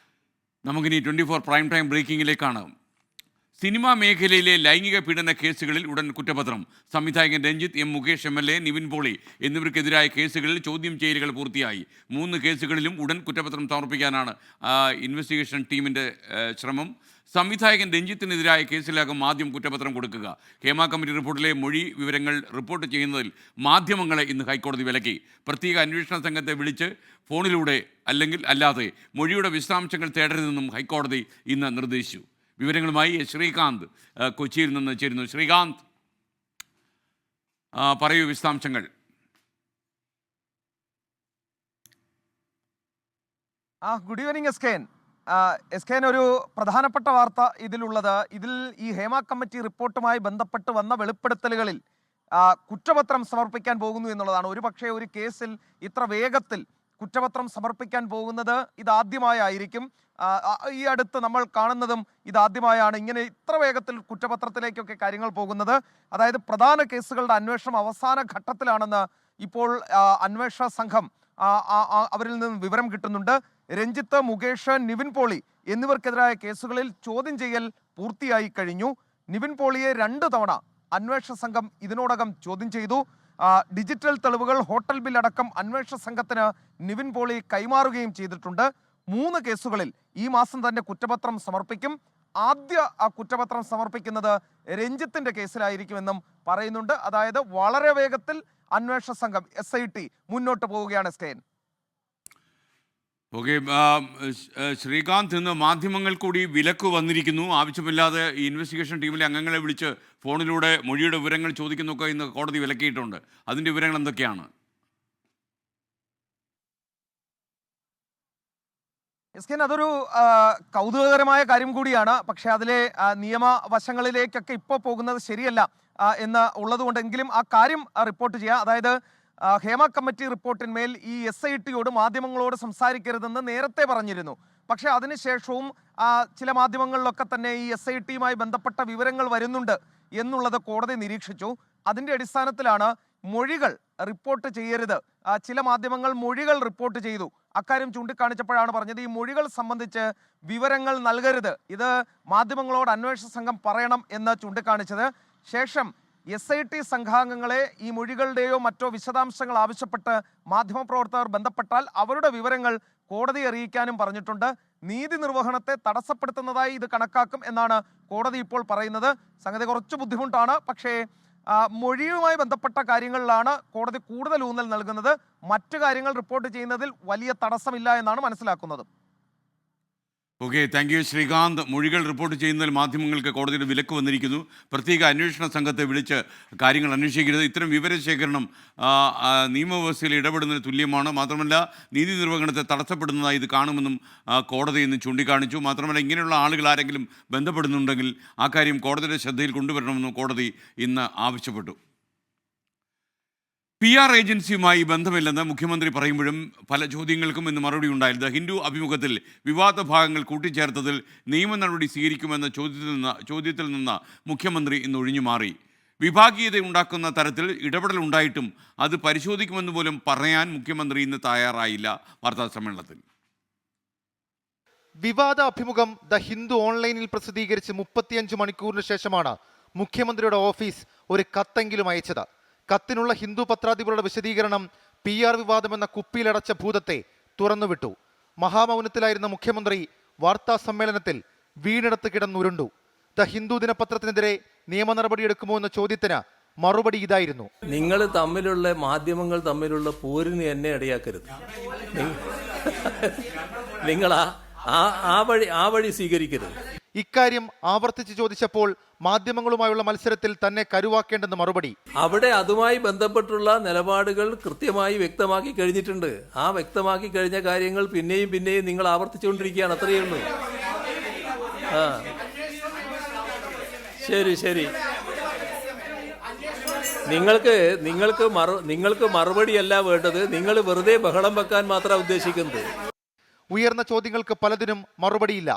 നമുക്കിനി 24 പ്രൈം ടൈം ബ്രേക്കിങ്ങിലേക്കാണ്. സിനിമാ മേഖലയിലെ ലൈംഗിക പീഡന കേസുകളിൽ ഉടൻ കുറ്റപത്രം. സംവിധായകൻ രഞ്ജിത്ത്, മുകേഷ് MLA, നിവിൻ പോളി എന്നിവർക്കെതിരായ കേസുകളിൽ ചോദ്യം ചെയ്യലുകൾ പൂർത്തിയായി. 3 കേസുകളിലും ഉടൻ കുറ്റപത്രം സമർപ്പിക്കാനാണ് ഇൻവെസ്റ്റിഗേഷൻ ടീമിൻ്റെ ശ്രമം. സംവിധായകൻ രഞ്ജിത്തിനെതിരായ കേസിലാകും ആദ്യം കുറ്റപത്രം കൊടുക്കുക. ഹേമ കമ്മിറ്റി റിപ്പോർട്ടിലെ മൊഴി വിവരങ്ങൾ റിപ്പോർട്ട് ചെയ്യുന്നതിൽ മാധ്യമങ്ങളെ ഇന്ന് ഹൈക്കോടതി വിലക്കി. പ്രത്യേക അന്വേഷണ സംഘത്തെ വിളിച്ച് ഫോണിലൂടെ അല്ലെങ്കിൽ അല്ലാതെ മൊഴിയുടെ വിശദാംശങ്ങൾ തേടരുതെന്നും ഹൈക്കോടതി ഇന്ന് നിർദ്ദേശിച്ചു. വിവരങ്ങളുമായി ശ്രീകാന്ത് കൊച്ചിയിൽ നിന്ന് ചേരുന്നു. ശ്രീകാന്ത്, പറയൂ വിശദാംശങ്ങൾ. Good evening SKN. ഒരു പ്രധാനപ്പെട്ട വാർത്ത ഇതിൽ ഈ ഹേമ കമ്മിറ്റി റിപ്പോർട്ടുമായി ബന്ധപ്പെട്ട് വന്ന വെളിപ്പെടുത്തലുകളിൽ കുറ്റപത്രം സമർപ്പിക്കാൻ പോകുന്നു എന്നുള്ളതാണ്. ഒരുപക്ഷെ ഒരു കേസിൽ ഇത്ര വേഗത്തിൽ കുറ്റപത്രം സമർപ്പിക്കാൻ പോകുന്നത് ഇതാദ്യമായിരിക്കും. ഈ അടുത്ത് നമ്മൾ കാണുന്നതും ഇതാദ്യമായാണ് ഇങ്ങനെ ഇത്ര വേഗത്തിൽ കുറ്റപത്രത്തിലേക്കൊക്കെ കാര്യങ്ങൾ പോകുന്നത്. അതായത് പ്രധാന കേസുകളുടെ അന്വേഷണം അവസാന ഘട്ടത്തിലാണെന്ന് ഇപ്പോൾ അന്വേഷണ സംഘം അവരിൽ നിന്ന് വിവരം കിട്ടുന്നുണ്ട്. രഞ്ജിത്ത്, മുകേഷ്, നിവിൻ പോളി എന്നിവർക്കെതിരായ കേസുകളിൽ ചോദ്യം ചെയ്യൽ പൂർത്തിയായി കഴിഞ്ഞു. നിവിൻ പോളിയെ 2 തവണ അന്വേഷണ സംഘം ഇതിനോടകം ചോദ്യം ചെയ്തു. ഡിജിറ്റൽ തെളിവുകൾ, ഹോട്ടൽ ബിൽ അടക്കം അന്വേഷണ സംഘത്തിന് നിവിൻ പോളി കൈമാറുകയും ചെയ്തിട്ടുണ്ട്. 3 കേസുകളിൽ ഈ മാസം തന്നെ കുറ്റപത്രം സമർപ്പിക്കും. ആദ്യ കുറ്റപത്രം സമർപ്പിക്കുന്നത് രഞ്ജിത്തിന്റെ കേസിലായിരിക്കുമെന്നും പറയുന്നുണ്ട്. അതായത് വളരെ വേഗത്തിൽ അന്വേഷണ സംഘം SIT മുന്നോട്ട് പോവുകയാണ്. SKN. ഓക്കെ, ശ്രീകാന്ത്, ഇന്ന് മാധ്യമങ്ങൾ കൂടി വിലക്ക് വന്നിരിക്കുന്നു. ആവശ്യമില്ലാതെ ഈ ഇൻവെസ്റ്റിഗേഷൻ ടീമിലെ അംഗങ്ങളെ വിളിച്ച് ഫോണിലൂടെ മൊഴിയുടെ വിവരങ്ങൾ ചോദിക്കുന്നൊക്കെ ഇന്ന് കോടതി വിലക്കിയിട്ടുണ്ട്. അതിൻ്റെ വിവരങ്ങൾ എന്തൊക്കെയാണ്? SKN, അതൊരു കൗതുകകരമായ കാര്യം കൂടിയാണ്. പക്ഷെ അതിലെ നിയമവശങ്ങളിലേക്കൊക്കെ ഇപ്പോൾ പോകുന്നത് ശരിയല്ല എന്ന് ഉള്ളതുകൊണ്ടെങ്കിലും ആ കാര്യം റിപ്പോർട്ട് ചെയ്യുക. അതായത് ഹേമ കമ്മിറ്റി റിപ്പോർട്ടിന്മേൽ ഈ SITയോട് മാധ്യമങ്ങളോട് സംസാരിക്കരുതെന്ന് നേരത്തെ പറഞ്ഞിരുന്നു. പക്ഷെ അതിനുശേഷവും ചില മാധ്യമങ്ങളിലൊക്കെ തന്നെ ഈ SITയുമായി ബന്ധപ്പെട്ട വിവരങ്ങൾ വരുന്നുണ്ട് എന്നുള്ളത് കോടതി നിരീക്ഷിച്ചു. അതിൻ്റെ അടിസ്ഥാനത്തിലാണ് മൊഴികൾ റിപ്പോർട്ട് ചെയ്യരുത്. ചില മാധ്യമങ്ങൾ മൊഴികൾ റിപ്പോർട്ട് ചെയ്തു. അക്കാര്യം ചൂണ്ടിക്കാണിച്ചപ്പോഴാണ് പറഞ്ഞത് ഈ മൊഴികൾ സംബന്ധിച്ച് വിവരങ്ങൾ നൽകരുത്, ഇത് മാധ്യമങ്ങളോട് അന്വേഷണ സംഘം പറയണം എന്ന് ചൂണ്ടിക്കാണിച്ചത്. ശേഷം SIT സംഘാംഗങ്ങളെ ഈ മൊഴികളുടെയോ മറ്റോ വിശദാംശങ്ങൾ ആവശ്യപ്പെട്ട് മാധ്യമപ്രവർത്തകർ ബന്ധപ്പെട്ടാൽ അവരുടെ വിവരങ്ങൾ കോടതിയെ അറിയിക്കാനും പറഞ്ഞിട്ടുണ്ട്. നീതി നിർവഹണത്തെ തടസ്സപ്പെടുത്തുന്നതായി ഇത് കണക്കാക്കും എന്നാണ് കോടതി ഇപ്പോൾ പറയുന്നത്. സംഗതി കുറച്ച് ബുദ്ധിമുട്ടാണ്, പക്ഷേ മൊഴിയുമായി ബന്ധപ്പെട്ട കാര്യങ്ങളിലാണ് കോടതി കൂടുതൽ ഊന്നൽ നൽകുന്നത്. മറ്റു കാര്യങ്ങൾ റിപ്പോർട്ട് ചെയ്യുന്നതിൽ വലിയ തടസ്സമില്ല എന്നാണ് മനസ്സിലാക്കുന്നത്. Okay, thank you Srikanth. മൊഴികൾ റിപ്പോർട്ട് ചെയ്യുന്നതിൽ മാധ്യമങ്ങൾക്ക് കോടതിയുടെ വിലക്ക് വന്നിരിക്കുന്നു. പ്രത്യേക അന്വേഷണ സംഘത്തെ വിളിച്ച് കാര്യങ്ങൾ അന്വേഷിക്കരുത്. ഇത്തരം വിവരശേഖരണം നിയമവ്യവസ്ഥയിൽ ഇടപെടുന്നതിന് തുല്യമാണ്. മാത്രമല്ല നീതി നിർവഹണത്തെ തടസ്സപ്പെടുന്നതായി ഇത് കാണുമെന്നും കോടതി ഇന്ന് ചൂണ്ടിക്കാണിച്ചു. മാത്രമല്ല ഇങ്ങനെയുള്ള ആളുകൾ ആരെങ്കിലും ബന്ധപ്പെടുന്നുണ്ടെങ്കിൽ ആ കാര്യം കോടതിയുടെ ശ്രദ്ധയിൽ കൊണ്ടുവരണമെന്നും കോടതി ഇന്ന് ആവശ്യപ്പെട്ടു. PR ഏജൻസിയുമായി ബന്ധമില്ലെന്ന് മുഖ്യമന്ത്രി പറയുമ്പോഴും പല ചോദ്യങ്ങൾക്കും ഇന്ന് മറുപടി ഉണ്ടായിരുന്നു. ഹിന്ദു അഭിമുഖത്തിൽ വിവാദ ഭാഗങ്ങൾ കൂട്ടിച്ചേർത്തതിൽ നിയമ നടപടി സ്വീകരിക്കുമെന്ന ചോദ്യത്തിൽ നിന്ന് മുഖ്യമന്ത്രി ഇന്ന് ഒഴിഞ്ഞുമാറി. വിഭാഗീയത ഉണ്ടാക്കുന്ന തരത്തിൽ ഇടപെടൽ ഉണ്ടായിട്ടും അത് പരിശോധിക്കുമെന്ന് പോലും പറയാൻ മുഖ്യമന്ത്രി ഇന്ന് തയ്യാറായില്ല വാർത്താ സമ്മേളനത്തിൽ. വിവാദ അഭിമുഖം ദ ഹിന്ദു ഓൺലൈനിൽ പ്രസിദ്ധീകരിച്ച് 35 മണിക്കൂറിന് ശേഷമാണ് മുഖ്യമന്ത്രിയുടെ ഓഫീസ് ഒരു കത്തെങ്കിലും അയച്ചത്. കത്തിനുള്ള ഹിന്ദു പത്രാധിപരുടെ വിശദീകരണം PR വിവാദമെന്ന കുപ്പിയിലടച്ച ഭൂതത്തെ തുറന്നുവിട്ടു. മഹാമൗനത്തിലായിരുന്ന മുഖ്യമന്ത്രി വാർത്താ സമ്മേളനത്തിൽ വീണിടത്ത് കിടന്നുരുണ്ടു. ദ ഹിന്ദു ദിനപത്രത്തിനെതിരെ നിയമ നടപടിയെടുക്കുമോ എന്ന ചോദ്യത്തിന് മറുപടി ഇതായിരുന്നു: നിങ്ങൾ തമ്മിലുള്ള മാധ്യമങ്ങൾ തമ്മിലുള്ള പോരിന് എന്നെ ഇടയാക്കരുത്. നിങ്ങൾ ആ വഴി സ്വീകരിക്കരുത്. ഇക്കാര്യം ആവർത്തിച്ച് ചോദിച്ചപ്പോൾ മാധ്യമങ്ങളുമായുള്ള മത്സരത്തിൽ തന്നെ കരുവാക്കേണ്ടെന്ന് മറുപടി. അവിടെ അതുമായി ബന്ധപ്പെട്ടുള്ള നിലപാടുകൾ കൃത്യമായി വ്യക്തമാക്കി കഴിഞ്ഞിട്ടുണ്ട്. ആ വ്യക്തമാക്കി കഴിഞ്ഞ കാര്യങ്ങൾ പിന്നെയും നിങ്ങൾ ആവർത്തിച്ചുകൊണ്ടിരിക്കുകയാണ്. അത്രയേ ഉള്ളൂ. ശരി. നിങ്ങൾക്ക് മറുപടിയല്ല വേണ്ടത്. നിങ്ങൾ വെറുതെ ബഹളം വെക്കാൻ മാത്രമാണ് ഉദ്ദേശിക്കുന്നത്. ഉയർന്ന ചോദ്യങ്ങൾക്ക് പലതിനും മറുപടിയില്ല.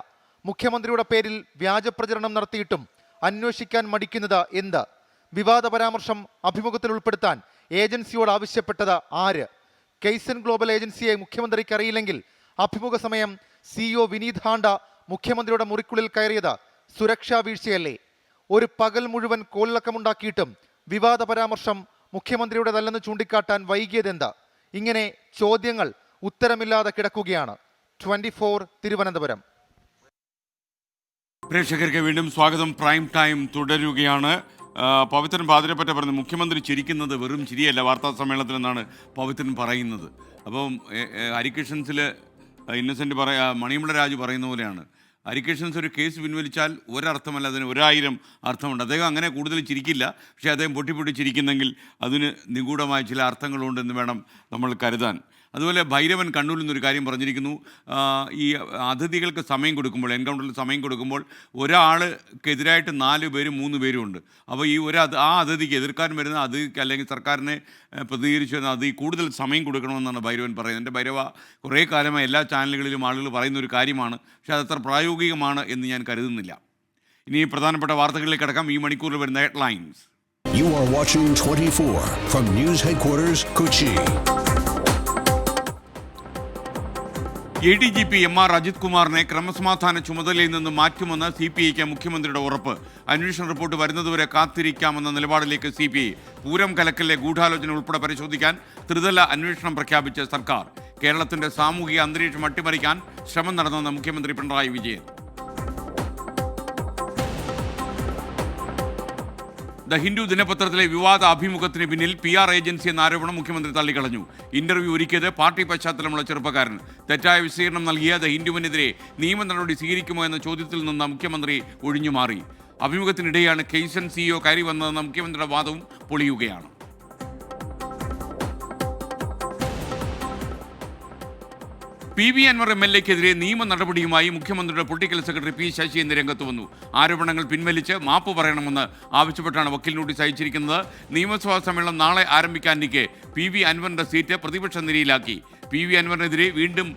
മുഖ്യമന്ത്രിയുടെ പേരിൽ വ്യാജ പ്രചരണം നടത്തിയിട്ടും അന്വേഷിക്കാൻ മടിക്കുന്നത് എന്ത്? വിവാദ പരാമർശം അഭിമുഖത്തിൽ ഉൾപ്പെടുത്താൻ ഏജൻസിയോട് ആവശ്യപ്പെട്ടത് ആര്? കെയ്സൺ ഗ്ലോബൽ ഏജൻസിയെ മുഖ്യമന്ത്രിക്ക് അറിയില്ലെങ്കിൽ അഭിമുഖ സമയം CEO വിനീത് ഹാണ്ട മുഖ്യമന്ത്രിയുടെ മുറിക്കുള്ളിൽ കയറിയത് സുരക്ഷാ വീഴ്ചയല്ലേ? ഒരു പകൽ മുഴുവൻ കോളിളക്കമുണ്ടാക്കിയിട്ടും വിവാദ പരാമർശം മുഖ്യമന്ത്രിയുടേതല്ലെന്ന് ചൂണ്ടിക്കാട്ടാൻ വൈകിയതെന്ത്? ഇങ്ങനെ ചോദ്യങ്ങൾ ഉത്തരമില്ലാതെ കിടക്കുകയാണ്. 24 തിരുവനന്തപുരം. പ്രേക്ഷകർക്ക് വീണ്ടും സ്വാഗതം. പ്രൈം ടൈം തുടരുകയാണ്. പവിത്രൻ പാതിരപ്പറ്റ പറഞ്ഞു മുഖ്യമന്ത്രി ചിരിക്കുന്നത് വെറും ചിരിയല്ല വാർത്താ സമ്മേളനത്തിൽ എന്നാണ് പവിത്രൻ പറയുന്നത്. അപ്പം ഹരികൃഷ്ണൻസിൽ ഇന്നസെൻ്റ് മണിയമ്പള രാജു പറയുന്ന പോലെയാണ്. ഹരികൃഷ്ണൻസ് ഒരു കേസ് പിൻവലിച്ചാൽ ഒരർത്ഥമല്ല, അതിന് 1000 അർത്ഥമുണ്ട്. അദ്ദേഹം അങ്ങനെ കൂടുതൽ ചിരിക്കില്ല. പക്ഷേ അദ്ദേഹം പൊട്ടി ചിരിക്കുന്നെങ്കിൽ അതിന് നിഗൂഢമായ ചില അർത്ഥങ്ങളുണ്ടെന്ന് വേണം നമ്മൾ കരുതാൻ. അതുപോലെ ഭൈരവൻ കണ്ണൂരിൽ നിന്നൊരു കാര്യം പറഞ്ഞിരിക്കുന്നു. ഈ അതിഥികൾക്ക് സമയം കൊടുക്കുമ്പോൾ, എൻകൗണ്ടറിൽ സമയം കൊടുക്കുമ്പോൾ ഒരാൾക്കെതിരായിട്ട് 4 പേരും 3 പേരും ഉണ്ട്. അപ്പോൾ ഈ ആ അതിഥിക്ക് എതിർക്കാൻ വരുന്ന അതിഥിക്ക് അല്ലെങ്കിൽ സർക്കാരിനെ പ്രതികരിച്ചു വരുന്ന അതിഥി കൂടുതൽ സമയം കൊടുക്കണമെന്നാണ് ഭൈരവൻ പറയുന്നത്. എൻ്റെ ഭൈരവ, കുറേ കാലമായി എല്ലാ ചാനലുകളിലും ആളുകൾ പറയുന്ന ഒരു കാര്യമാണ്, പക്ഷേ അതത്ര പ്രായോഗികമാണ് എന്ന് ഞാൻ കരുതുന്നില്ല. ഇനി പ്രധാനപ്പെട്ട വാർത്തകളിലേക്ക് കടക്കാം. ഈ മണിക്കൂറിൽ വരുന്ന headlines. You are watching 24 from News Headquarters, Kochi. ADGP MR Ajith കുമാറിനെ ക്രമസമാധാന ചുമതലയിൽ നിന്ന് മാറ്റുമെന്ന് CPIക്ക് മുഖ്യമന്ത്രിയുടെ ഉറപ്പ്. അന്വേഷണ റിപ്പോർട്ട് വരുന്നതുവരെ കാത്തിരിക്കാമെന്ന നിലപാടിലേക്ക് CPI. പൂരം കലക്കലിലെ ഗൂഢാലോചന ഉൾപ്പെടെ പരിശോധിക്കാൻ ത്രിതല അന്വേഷണം പ്രഖ്യാപിച്ച സർക്കാർ. കേരളത്തിന്റെ സാമൂഹിക അന്തരീക്ഷം അട്ടിമറിക്കാൻ ശ്രമം നടന്നെന്ന് മുഖ്യമന്ത്രി പിണറായി വിജയൻ. ദ ഹിന്ദു ദിനപത്രത്തിലെ വിവാദ അഭിമുഖത്തിന് പിന്നിൽ PR ഏജൻസി എന്ന ആരോപണം മുഖ്യമന്ത്രി തള്ളിക്കളഞ്ഞു. ഇന്റർവ്യൂ ഒരുക്കിയത് പാർട്ടി പശ്ചാത്തലമുള്ള ചെറുപ്പക്കാരൻ. തെറ്റായ വിശദീകരണം നൽകിയ ദ ഹിന്ദുവിനെതിരെ നിയമ നടപടി സ്വീകരിക്കുമോ എന്ന ചോദ്യത്തിൽ നിന്ന് മുഖ്യമന്ത്രി ഒഴിഞ്ഞുമാറി. അഭിമുഖത്തിനിടെയാണ് കെയ്സൺ CEO കയറി വന്നതെന്ന മുഖ്യമന്ത്രിയുടെ വാദവും പൊളിയുകയാണ്. PV അൻവർ MLAക്കെതിരെ നിയമ നടപടിയുമായി മുഖ്യമന്ത്രിയുടെ പൊളിറ്റിക്കൽ സെക്രട്ടറി P ശശി എന്നിവർ രംഗത്ത് വന്നു. ആരോപണങ്ങൾ പിൻവലിച്ച് മാപ്പ് പറയണമെന്ന് ആവശ്യപ്പെട്ടാണ് വക്കീൽ നോട്ടീസ് അയച്ചിരിക്കുന്നത്. നിയമസഭാ സമ്മേളനം നാളെ ആരംഭിക്കാനിരിക്കെ PV അൻവറിന്റെ സീറ്റ് പ്രതിപക്ഷ നിരയിലാക്കി. PV അൻവറിനെതിരെ വീണ്ടും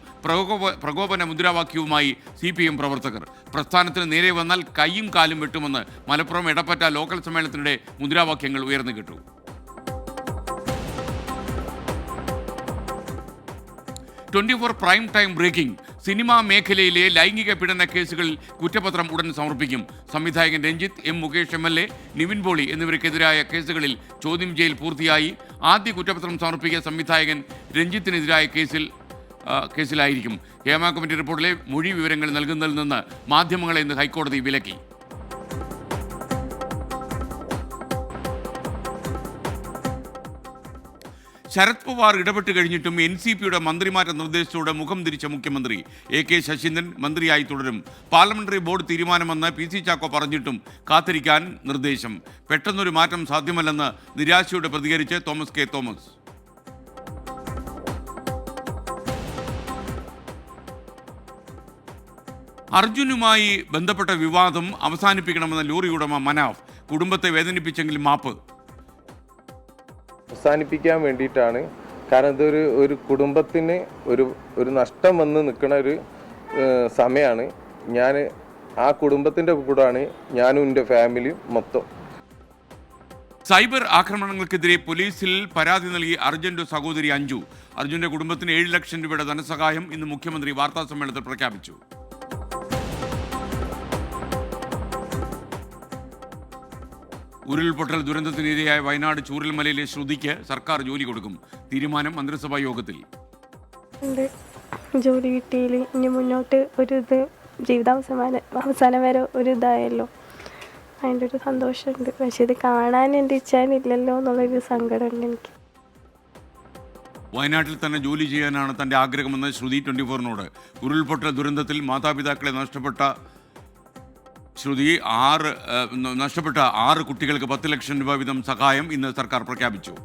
പ്രകോപന മുദ്രാവാക്യവുമായി CPM പ്രവർത്തകർ. പ്രസ്ഥാനത്തിന് നേരെ വന്നാൽ കൈയും കാലും വെട്ടുമെന്ന് മലപ്പുറം എടപ്പറ്റ ലോക്കൽ സമ്മേളനത്തിനിടെ മുദ്രാവാക്യങ്ങൾ ഉയർന്നു കേട്ടു. 24 പ്രൈം ടൈം ബ്രേക്കിംഗ്. സിനിമാ മേഖലയിലെ ലൈംഗിക പീഡന കേസുകളിൽ കുറ്റപത്രം ഉടൻ സമർപ്പിക്കും. സംവിധായകൻ രഞ്ജിത്ത്, എം മുകേഷ് MLA, നിവിൻ പോളി എന്നിവർക്കെതിരായ കേസുകളിൽ ചോദ്യം ചെയ്യൽ പൂർത്തിയായി. ആദ്യ കുറ്റപത്രം സമർപ്പിക്കുക സംവിധായകൻ രഞ്ജിത്തിനെതിരായ കേസിലായിരിക്കും. ഹേമ കമ്മിറ്റി റിപ്പോർട്ടിലെ മൊഴി വിവരങ്ങൾ നൽകുന്നതിൽ നിന്ന് മാധ്യമങ്ങളെ ഇന്ന് ഹൈക്കോടതി വിലക്കി. ശരത് പവാർ ഇടപെട്ട് കഴിഞ്ഞിട്ടും NCPയുടെ മന്ത്രിമാറ്റ നിർദ്ദേശത്തോടെ മുഖം തിരിച്ച മുഖ്യമന്ത്രി AK ശശീന്ദ്രൻ മന്ത്രിയായി തുടരും. പാർലമെന്ററി ബോർഡ് തീരുമാനമെന്ന് PC ചാക്കോ പറഞ്ഞിട്ടും കാത്തിരിക്കാൻ നിർദ്ദേശം. പെട്ടെന്നൊരു മാറ്റം സാധ്യമല്ലെന്ന് നിരാശയോടെ പ്രതികരിച്ച് തോമസ് K. തോമസ്. അർജുനുമായി ബന്ധപ്പെട്ട വിവാദം അവസാനിപ്പിക്കണമെന്ന ലോറി ഉടമ മനാഫ്. കുടുംബത്തെ വേദനിപ്പിച്ചെങ്കിൽ മാപ്പ്. അവസാനിപ്പിക്കാൻ വേണ്ടിയിട്ടാണ്. കാരണം ഇതൊരു കുടുംബത്തിന് ഒരു നഷ്ടം വന്ന് നിൽക്കുന്ന ഒരു സമയമാണ്. ഞാൻ ആ കുടുംബത്തിൻ്റെ കൂടാണ് ഞാനും എൻ്റെ ഫാമിലിയും മൊത്തം. സൈബർ ആക്രമണങ്ങൾക്കെതിരെ പോലീസിൽ പരാതി നൽകി അർജുൻ്റെ സഹോദരി അഞ്ജു. അർജുൻ്റെ കുടുംബത്തിന് 7 ലക്ഷം രൂപയുടെ ധനസഹായം ഇന്ന് മുഖ്യമന്ത്രി വാർത്താസമ്മേളനത്തിൽ പ്രഖ്യാപിച്ചു. ഉരുൾപൊട്ടൽ ദുരന്തത്തിനിരയായ വയനാട് ചൂരൽമലയിലെ ശ്രുതിക്ക് സർക്കാർ ജോലി കൊടുക്കും. തീരുമാനം മന്ത്രിസഭാ യോഗത്തിൽ. ജോലി കിട്ടിയിൽ ഇനി മുന്നോട്ട് ജീവിതാവസാനം വരെ ഒരു ഇതായല്ലോ, അതിൻ്റെ ഒരു സന്തോഷമുണ്ട്. പക്ഷെ ഇത് കാണാൻ എൻ്റെ ഇച്ഛാനില്ലല്ലോ എന്നുള്ളൊരു സങ്കടമുണ്ട് എനിക്ക്. വയനാട്ടിൽ തന്നെ ജോലി ചെയ്യാനാണ് തൻ്റെ ആഗ്രഹമെന്ന് ശ്രുതി 24നോട്. ഉരുൾപൊട്ടൽ ദുരന്തത്തിൽ മാതാപിതാക്കളെ നഷ്ടപ്പെട്ട 6 കുട്ടികൾക്ക് 10 ലക്ഷം രൂപ വീതം സഹായം ഇന്ന് സർക്കാർ പ്രഖ്യാപിച്ചു.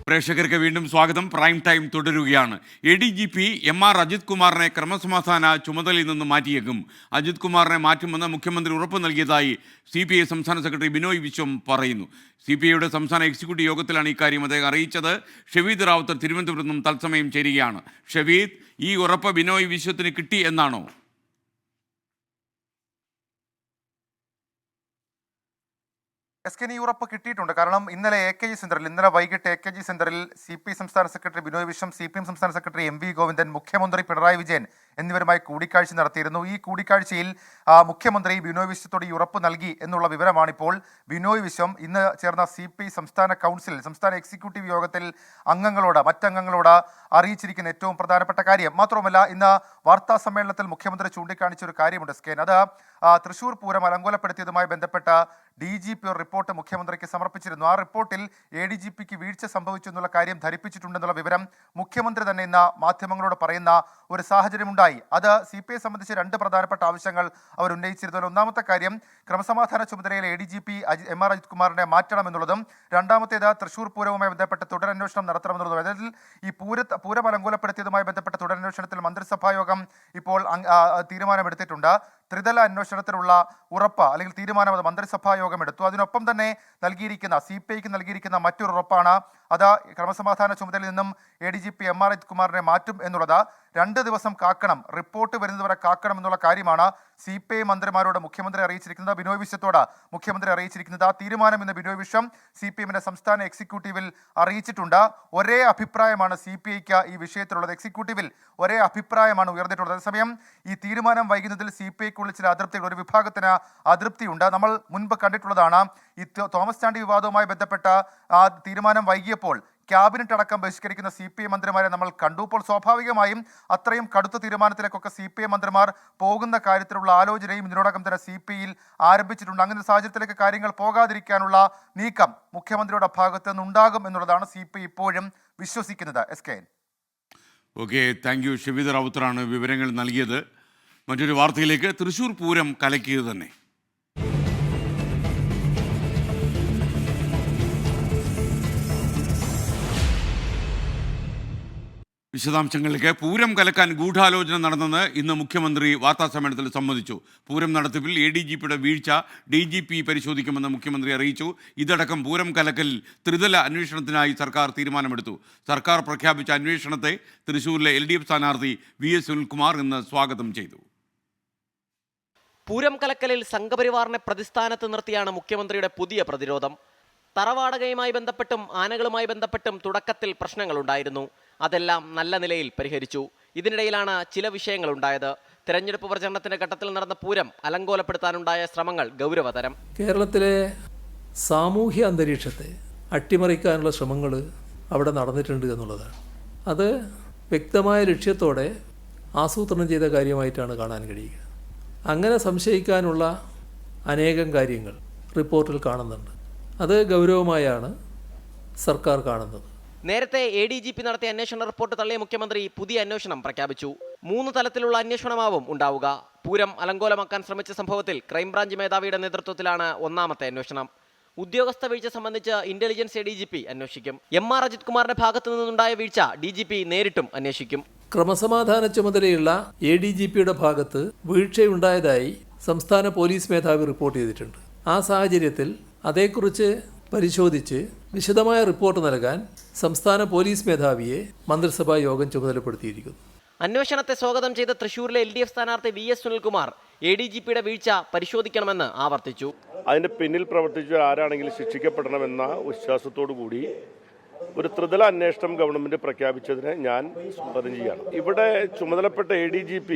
പ്രേക്ഷകർക്ക് വീണ്ടും സ്വാഗതം. പ്രൈം ടൈം തുടരുകയാണ്. ADGP MR അജിത് കുമാറിനെ ക്രമസമാധാന ചുമതലയിൽ നിന്ന് മാറ്റിയേക്കും. അജിത് കുമാറിനെ മാറ്റുമെന്ന് മുഖ്യമന്ത്രി ഉറപ്പ് നൽകിയതായി CPI സംസ്ഥാന സെക്രട്ടറി ബിനോയ് വിശ്വം പറയുന്നു. CPIയുടെ സംസ്ഥാന എക്സിക്യൂട്ടീവ് യോഗത്തിലാണ് ഇക്കാര്യം അദ്ദേഹം അറിയിച്ചത്. ഷവീദ് റാവുത്തർ തിരുവനന്തപുരത്ത് നിന്നും തത്സമയം ചേരുകയാണ്. ഷവീദ്, ഈ ഉറപ്പ് ബിനോയ് വിശ്വത്തിന് കിട്ടി എന്നാണോ? SKN ഈ ഉറപ്പ് കിട്ടിയിട്ടുണ്ട്. കാരണം ഇന്നലെ വൈകിട്ട് AKG സെന്ററിൽ CPI സംസ്ഥാന സെക്രട്ടറി ബിനോയ് വിശ്വം, CPM സംസ്ഥാന സെക്രട്ടറി MV ഗോവിന്ദൻ, മുഖ്യമന്ത്രി പിണറായി വിജയൻ എന്നിവരുമായി കൂടിക്കാഴ്ച നടത്തിയിരുന്നു. ഈ കൂടിക്കാഴ്ചയിൽ മുഖ്യമന്ത്രി ബിനോയ് വിശ്വത്തോട് ഈ ഉറപ്പ് നൽകി എന്നുള്ള വിവരമാണിപ്പോൾ ബിനോയ് വിശ്വം ഇന്ന് ചേർന്ന CPI സംസ്ഥാന എക്സിക്യൂട്ടീവ് യോഗത്തിൽ മറ്റംഗങ്ങളോട് അറിയിച്ചിരിക്കുന്ന ഏറ്റവും പ്രധാനപ്പെട്ട കാര്യം. മാത്രവുമല്ല, ഇന്ന് വാർത്താ സമ്മേളനത്തിൽ മുഖ്യമന്ത്രി ചൂണ്ടിക്കാണിച്ച ഒരു കാര്യമുണ്ട് SKN. അത് തൃശൂർ പൂരം അലങ്കോലപ്പെടുത്തിയതുമായി ബന്ധപ്പെട്ട DGP ഒരു റിപ്പോർട്ട് മുഖ്യമന്ത്രിക്ക് സമർപ്പിച്ചിരുന്നു. ആ റിപ്പോർട്ടിൽ ADGPക്ക് വീഴ്ച സംഭവിച്ചു എന്നുള്ള കാര്യം ധരിപ്പിച്ചിട്ടുണ്ടെന്നുള്ള വിവരം മുഖ്യമന്ത്രി തന്നെ ഇന്ന് മാധ്യമങ്ങളോട് പറയുന്ന ഒരു സാഹചര്യമുണ്ടായി. അത് CPI സംബന്ധിച്ച് 2 പ്രധാനപ്പെട്ട ആവശ്യങ്ങൾ അവർ ഉന്നയിച്ചിരുന്നു. ഒന്നാമത്തെ കാര്യം, ക്രമസമാധാന ചുമതലയിൽ ADGP MR അജിത് കുമാറിനെ മാറ്റണമെന്നുള്ളതും, രണ്ടാമത്തേത് തൃശൂർ പൂരവുമായി ബന്ധപ്പെട്ട് തുടരന്വേഷണം നടത്തണമെന്നുള്ളതും. അതായത് ഈ പൂരം അലങ്കോലപ്പെടുത്തിയതുമായി ബന്ധപ്പെട്ട തുടരന്വേഷണത്തിൽ മന്ത്രിസഭാ യോഗം ഇപ്പോൾ തീരുമാനമെടുത്തിട്ടുണ്ട്. ത്രിതല അന്വേഷണത്തിനുള്ള ഉറപ്പ് അല്ലെങ്കിൽ തീരുമാനം അത് മന്ത്രിസഭാ യോഗം എടുത്തു. അതിനൊപ്പം തന്നെ CPIക്ക് നൽകിയിരിക്കുന്ന മറ്റൊരു ഉറപ്പാണ് അത് ക്രമസമാധാന ചുമതലയിൽ നിന്നും ADGP MR അജിത് കുമാറിനെ മാറ്റും എന്നുള്ളത്. 2 ദിവസം കാക്കണം, റിപ്പോർട്ട് വരുന്നതുവരെ കാക്കണം എന്നുള്ള കാര്യമാണ് CPI മന്ത്രിമാരോട് മുഖ്യമന്ത്രി അറിയിച്ചിരിക്കുന്നത്, ബിനോയ് വിശ്വത്തോട് മുഖ്യമന്ത്രി അറിയിച്ചിരിക്കുന്നത്. ആ തീരുമാനം ഇന്ന് ബിനോയ് വിശ്വം CPMന്റെ സംസ്ഥാന എക്സിക്യൂട്ടീവിൽ അറിയിച്ചിട്ടുണ്ട്. ഒരേ അഭിപ്രായമാണ് CPIക്ക് ഈ വിഷയത്തിലുള്ളത്. എക്സിക്യൂട്ടീവിൽ ഒരേ അഭിപ്രായമാണ് ഉയർന്നിട്ടുള്ളത്. അതേസമയം ഈ തീരുമാനം വൈകുന്നതിൽ CPIക്കുള്ളിൽ ചില അതൃപ്തികൾ, ഒരു വിഭാഗത്തിന് അതൃപ്തിയുണ്ട്. നമ്മൾ മുൻപ് കണ്ടിട്ടുള്ളതാണ്. ഈ തോമസ് ചാണ്ടി വിവാദവുമായി ബന്ധപ്പെട്ട ആ തീരുമാനം വൈകിയപ്പോൾ ക്യാബിനറ്റ് അടക്കം ബഹിഷ്കരിക്കുന്ന CPI മന്ത്രിമാരെ നമ്മൾ കണ്ടു. ഇപ്പോൾ സ്വാഭാവികമായും അത്രയും കടുത്ത തീരുമാനത്തിലേക്കൊക്കെ CPI മന്ത്രിമാർ പോകുന്ന കാര്യത്തിലുള്ള ആലോചനയും ഇതിനോടകം തന്നെ CPIയിൽ ആരംഭിച്ചിട്ടുണ്ട്. അങ്ങനെ സാഹചര്യത്തിലേക്ക് കാര്യങ്ങൾ പോകാതിരിക്കാനുള്ള നീക്കം മുഖ്യമന്ത്രിയുടെ ഭാഗത്ത് നിന്നുണ്ടാകും എന്നുള്ളതാണ് CPI ഇപ്പോഴും വിശ്വസിക്കുന്നത്. SKN. Okay, thank you. Shaveed റാവുത്തറാണ് വിവരങ്ങൾ നൽകിയത്. മറ്റൊരു വാർത്തയിലേക്ക്. തൃശൂർ പൂരം കലക്കിയത് തന്നെ. വിശദാംശങ്ങളിലേക്ക്. പൂരം കലക്കാൻ ഗൂഢാലോചന നടന്നെന്ന് ഇന്ന് മുഖ്യമന്ത്രി വാർത്താസമ്മേളനത്തിൽ സമ്മതിച്ചു. പൂരം നടത്തിപ്പിൽ ADGPയുടെ വീഴ്ച DGP പരിശോധിക്കുമെന്ന് മുഖ്യമന്ത്രി അറിയിച്ചു. ഇതടക്കം പൂരം കലക്കൽ ത്രിതല അന്വേഷണത്തിനായി സർക്കാർ തീരുമാനമെടുത്തു. സർക്കാർ പ്രഖ്യാപിച്ച അന്വേഷണത്തെ തൃശ്ശൂരിലെ LDF സ്ഥാനാർത്ഥി VS സുനിൽകുമാർ ഇന്ന് സ്വാഗതം ചെയ്തു. പൂരം കലക്കലിൽ സംഘപരിവാറിനെ പ്രതിസ്ഥാനത്ത് നിർത്തിയാണ് മുഖ്യമന്ത്രിയുടെ പുതിയ പ്രതിരോധം. തറവാടകയുമായി ബന്ധപ്പെട്ടും ആനകളുമായി ബന്ധപ്പെട്ടും തുടക്കത്തിൽ പ്രശ്നങ്ങളുണ്ടായിരുന്നു. അതെല്ലാം നല്ല നിലയിൽ പരിഹരിച്ചു. ഇതിനിടയിലാണ് ചില വിഷയങ്ങളുണ്ടായത്. തെരഞ്ഞെടുപ്പ് പ്രചരണത്തിന്റെ ഘട്ടത്തിൽ നടന്ന പൂരം അലങ്കോലപ്പെടുത്താനുണ്ടായ ശ്രമങ്ങൾ ഗൗരവതരം. കേരളത്തിലെ സാമൂഹ്യ അന്തരീക്ഷത്തെ അട്ടിമറിക്കാനുള്ള ശ്രമങ്ങൾ അവിടെ നടന്നിട്ടുണ്ട് എന്നുള്ളതാണ്. അത് വ്യക്തമായ ലക്ഷ്യത്തോടെ ആസൂത്രണം ചെയ്ത കാര്യമായിട്ടാണ് കാണാൻ കഴിയുക. അങ്ങനെ സംശയിക്കാനുള്ള അനേകം കാര്യങ്ങൾ റിപ്പോർട്ടിൽ കാണുന്നുണ്ട്. അത് ഗൗരവമായാണ് സർക്കാർ കാണുന്നത്. നേരത്തെ ADGP നടത്തിയ അന്വേഷണ റിപ്പോർട്ട് തള്ളിയ മുഖ്യമന്ത്രി പുതിയ അന്വേഷണം പ്രഖ്യാപിച്ചു. 3 തലത്തിലുള്ള അന്വേഷണമാവും ഉണ്ടാവുക. പൂരം അലങ്കോലമാക്കാൻ ശ്രമിച്ച സംഭവത്തിൽ ക്രൈംബ്രാഞ്ച് മേധാവിയുടെ നേതൃത്വത്തിലാണ് 1ാമത്തെ അന്വേഷണം. ഉദ്യോഗസ്ഥ വീഴ്ച സംബന്ധിച്ച് ഇന്റലിജൻസ് ADGP അന്വേഷിക്കും. MR അജിത് കുമാറിന്റെ ഭാഗത്തു നിന്നുണ്ടായ വീഴ്ച DGP നേരിട്ടും അന്വേഷിക്കും. ക്രമസമാധാന ചുമതലയുള്ള ADGPയുടെ ഭാഗത്ത് വീഴ്ചയുണ്ടായതായി സംസ്ഥാന പോലീസ് മേധാവി റിപ്പോർട്ട് ചെയ്തിട്ടുണ്ട്. ആ സാഹചര്യത്തിൽ അതേക്കുറിച്ച് പരിശോധിച്ച് വിശദമായ റിപ്പോർട്ട് നൽകാൻ സംസ്ഥാന പോലീസ് മേധാവിയെ മന്ത്രിസഭാ യോഗം ചുമതലപ്പെടുത്തിയിരിക്കുന്നു. അന്വേഷണത്തെ സ്വാഗതം ചെയ്ത തൃശൂരിലെ LDF സ്ഥാനാർത്ഥി VS സുനിൽകുമാർ ADGPയുടെ വീഴ്ച പരിശോധിക്കണമെന്ന് ആവർത്തിച്ചു. അതിന്റെ പിന്നിൽ പ്രവർത്തിച്ച ആരാണെങ്കിലും ശിക്ഷിക്കപ്പെടണമെന്ന വിശ്വാസത്തോടു കൂടി ഒരു ത്രിതല അന്വേഷണം ഗവൺമെന്റ് പ്രഖ്യാപിച്ചതിനെ ഞാൻ സ്വാഗതം ചെയ്യുകയാണ്. ഇവിടെ ചുമതലപ്പെട്ട ADGP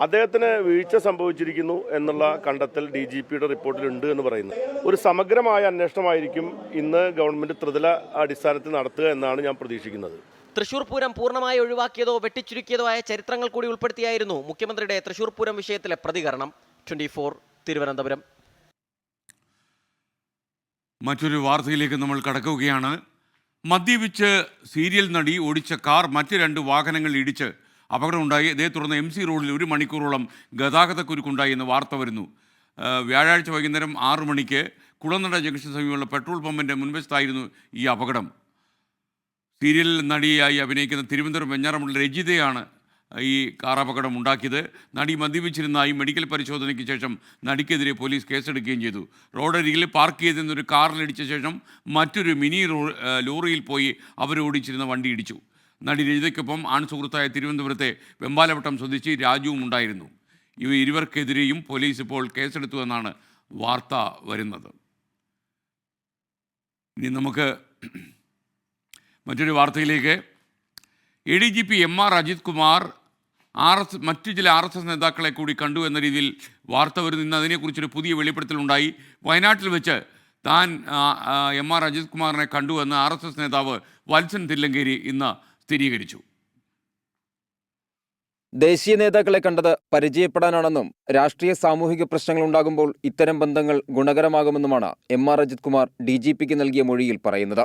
അദ്ദേഹത്തിന് വീഴ്ച സംഭവിച്ചിരിക്കുന്നു എന്നുള്ള കണ്ടെത്തൽ DGPയുടെ റിപ്പോർട്ടിലുണ്ട് എന്ന് പറയുന്നു. ഒരു സമഗ്രമായ അന്വേഷണമായിരിക്കും ഇന്ന് ഗവൺമെന്റ് ത്രിതല അടിസ്ഥാനത്തിൽ നടത്തുക എന്നാണ് ഞാൻ പ്രതീക്ഷിക്കുന്നത്. തൃശൂർ പൂരം പൂർണ്ണമായി ഒഴിവാക്കിയതോ വെട്ടിച്ചുരുക്കിയതോ ആയ ചരിത്രങ്ങൾ കൂടി ഉൾപ്പെടുത്തിയായിരുന്നു മുഖ്യമന്ത്രിയുടെ തൃശൂർ പൂരം വിഷയത്തിലെ പ്രതികരണം. 24 തിരുവനന്തപുരം. മറ്റൊരു വാർത്തയിലേക്ക് നമ്മൾ കടക്കുകയാണ്. മദ്യപിച്ച് സീരിയൽ നടി ഓടിച്ച കാർ മറ്റ് 2 വാഹനങ്ങൾ ഇടിച്ച് അപകടമുണ്ടായി. ഇതേ തുടർന്ന് MC റോഡിൽ 1 മണിക്കൂറോളം ഗതാഗതക്കുരുക്കുണ്ടായി എന്ന് വാർത്ത വരുന്നു. വ്യാഴാഴ്ച വൈകുന്നേരം 6 മണിക്ക് കുളനട ജംഗ്ഷന് സമീപമുള്ള പെട്രോൾ പമ്പിൻ്റെ മുൻവശത്തായിരുന്നു ഈ അപകടം. സീരിയൽ നടിയായി അഭിനയിക്കുന്ന തിരുവനന്തപുരം വെഞ്ഞാറമൂടിലെ രജിതയാണ് ഈ കാർ അപകടം ഉണ്ടാക്കിയത്. നടി മദ്യപിച്ചിരുന്നതായി മെഡിക്കൽ പരിശോധനയ്ക്ക് ശേഷം നടിക്കെതിരെ പോലീസ് കേസെടുക്കുകയും ചെയ്തു. റോഡരികിൽ പാർക്ക് ചെയ്തിരുന്നൊരു കാറിലിടിച്ച ശേഷം മറ്റൊരു മിനി ലോറിയിൽ പോയി അവരോടിച്ചിരുന്ന വണ്ടി ഇടിച്ചു. നടി രജിതയ്ക്കൊപ്പം ആൺസുഹൃത്തായ തിരുവനന്തപുരത്തെ വെമ്പാലവട്ടം സ്വദേശി രാജുവും ഉണ്ടായിരുന്നു. ഇരുവർക്കെതിരെയും പോലീസ് ഇപ്പോൾ കേസെടുത്തുവെന്നാണ് വാർത്ത വരുന്നത്. ഇനി നമുക്ക് മറ്റൊരു വാർത്തയിലേക്ക്. ADGP MR അജിത് കുമാർ മറ്റു ചില RSS നേതാക്കളെ കൂടി കണ്ടു എന്ന രീതിയിൽ വാർത്ത വരുന്നു. ഇന്ന് അതിനെക്കുറിച്ചൊരു പുതിയ വെളിപ്പെടുത്തലുണ്ടായി. വയനാട്ടിൽ വെച്ച് താൻ MR അജിത് കുമാറിനെ കണ്ടുവെന്ന് RSS നേതാവ് വത്സൻ തില്ലങ്കേരി ഇന്ന് സ്ഥിരീകരിച്ചു. ദേശീയ നേതാക്കളെ കണ്ടത് പരിചയപ്പെടാനാണെന്നും രാഷ്ട്രീയ സാമൂഹിക പ്രശ്നങ്ങൾ ഉണ്ടാകുമ്പോൾ ഇത്തരം ബന്ധങ്ങൾ ഗുണകരമാകുമെന്നുമാണ് MR അജിത് കുമാർ DGPക്ക് നൽകിയ മൊഴിയിൽ പറയുന്നത്.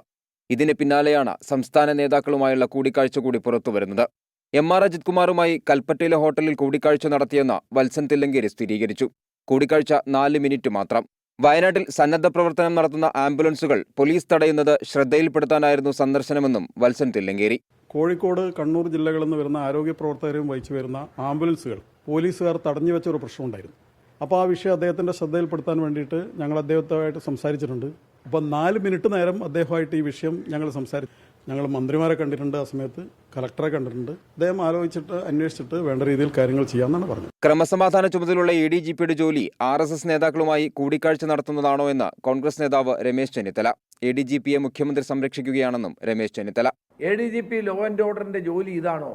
ഇതിന് പിന്നാലെയാണ് സംസ്ഥാന നേതാക്കളുമായുള്ള കൂടിക്കാഴ്ച കൂടി പുറത്തുവരുന്നത്. MR അജിത് കുമാറുമായി കൽപ്പറ്റയിലെ ഹോട്ടലിൽ കൂടിക്കാഴ്ച നടത്തിയെന്ന് വത്സൻ തില്ലങ്കേരി സ്ഥിരീകരിച്ചു. കൂടിക്കാഴ്ച 4 മിനിറ്റ് മാത്രം. വയനാട്ടിൽ സന്നദ്ധ പ്രവർത്തനം നടത്തുന്ന ആംബുലൻസുകൾ പോലീസ് തടയുന്നത് ശ്രദ്ധയിൽപ്പെടുത്താനായിരുന്നു സന്ദർശനമെന്നും വത്സൻ തില്ലങ്കേരി. കോഴിക്കോട്, കണ്ണൂർ ജില്ലകളിൽ നിന്ന് വരുന്ന ആരോഗ്യ പ്രവർത്തകരും വഹിച്ചു വരുന്ന ആംബുലൻസുകൾ പോലീസുകാർ തടഞ്ഞു വെച്ച ഒരു പ്രശ്നമുണ്ടായിരുന്നു. അപ്പോൾ ആ വിഷയം അദ്ദേഹത്തിൻ്റെ ശ്രദ്ധയിൽപ്പെടുത്താൻ വേണ്ടിയിട്ട് ഞങ്ങൾ അദ്ദേഹവുമായിട്ട് സംസാരിച്ചിട്ടുണ്ട്. അപ്പോൾ 4 മിനിറ്റ് നേരം അദ്ദേഹമായിട്ട് ഈ വിഷയം ഞങ്ങൾ സംസാരിച്ചു. ഞങ്ങൾ മന്ത്രിമാരെ കണ്ടിട്ടുണ്ട്, ആ സമയത്ത് കലക്ടറെ കണ്ടിട്ടുണ്ട്. അദ്ദേഹം ആലോചിച്ചിട്ട് അന്വേഷിച്ചിട്ട് വേണ്ട രീതിയിൽ കാര്യങ്ങൾ ചെയ്യാമെന്നാണ് പറഞ്ഞത്. ക്രമസമാധാന ചുമതലയുള്ള ADGPയുടെ ജോലി RSS നേതാക്കളുമായി കൂടിക്കാഴ്ച നടത്തുന്നതാണോ എന്ന് കോൺഗ്രസ് നേതാവ് രമേശ് ചെന്നിത്തല. ADGPയെ മുഖ്യമന്ത്രി സംരക്ഷിക്കുകയാണെന്നും Ramesh Chennithala. ADGP law and ഓർഡറിന്റെ ജോലി ഇതാണോ?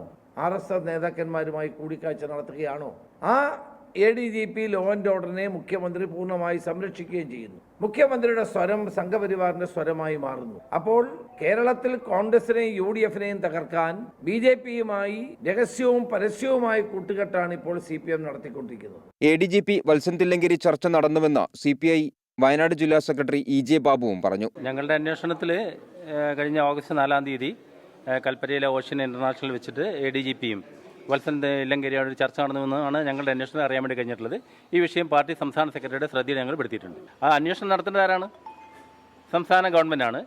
RSS നേതാക്കന്മാരുമായി കൂടിക്കാഴ്ച നടത്തുകയാണോ? ആ ADGP ലോ ആൻഡ് ഓർഡറിനെ മുഖ്യമന്ത്രി പൂർണ്ണമായി സംരക്ഷിക്കുകയും ചെയ്യുന്നു. മുഖ്യമന്ത്രിയുടെ സ്വരം സംഘപരിവാറിന്റെ സ്വരമായി മാറുന്നു. അപ്പോൾ കേരളത്തിൽ കോൺഗ്രസിനെയും UDFനെയും തകർക്കാൻ BJPയുമായി രഹസ്യവും പരസ്യവുമായ കൂട്ടുകെട്ടാണ് ഇപ്പോൾ CPM നടത്തിക്കൊണ്ടിരിക്കുന്നത്. ADGP വത്സൻ തില്ലങ്കേരി ചർച്ച നടന്നുവെന്ന് CPI വയനാട് ജില്ലാ സെക്രട്ടറി EJ ബാബുവും പറഞ്ഞു. ഞങ്ങളുടെ അന്വേഷണത്തിൽ കഴിഞ്ഞ ഓഗസ്റ്റ് 4-ാം തീയതി കൽപ്പറ്റയിലെ ഓഷ്യൻ ഇന്റർനാഷണൽ വെച്ചിട്ട് ADGPയും വത്സൻ തില്ലങ്കേരിയോട് ചർച്ച നടന്നുവെന്നാണ് ഞങ്ങളുടെ അന്വേഷണം അറിയാൻ വേണ്ടി കഴിഞ്ഞിട്ടുള്ളത്. ഈ വിഷയം പാർട്ടി സംസ്ഥാന സെക്രട്ടറിയുടെ ശ്രദ്ധയിൽ ഞങ്ങൾ പെടുത്തിയിട്ടുണ്ട്. ആ അന്വേഷണം നടത്തേണ്ടത് ആരാണ്? സംസ്ഥാന ഗവൺമെൻറ്റാണ്.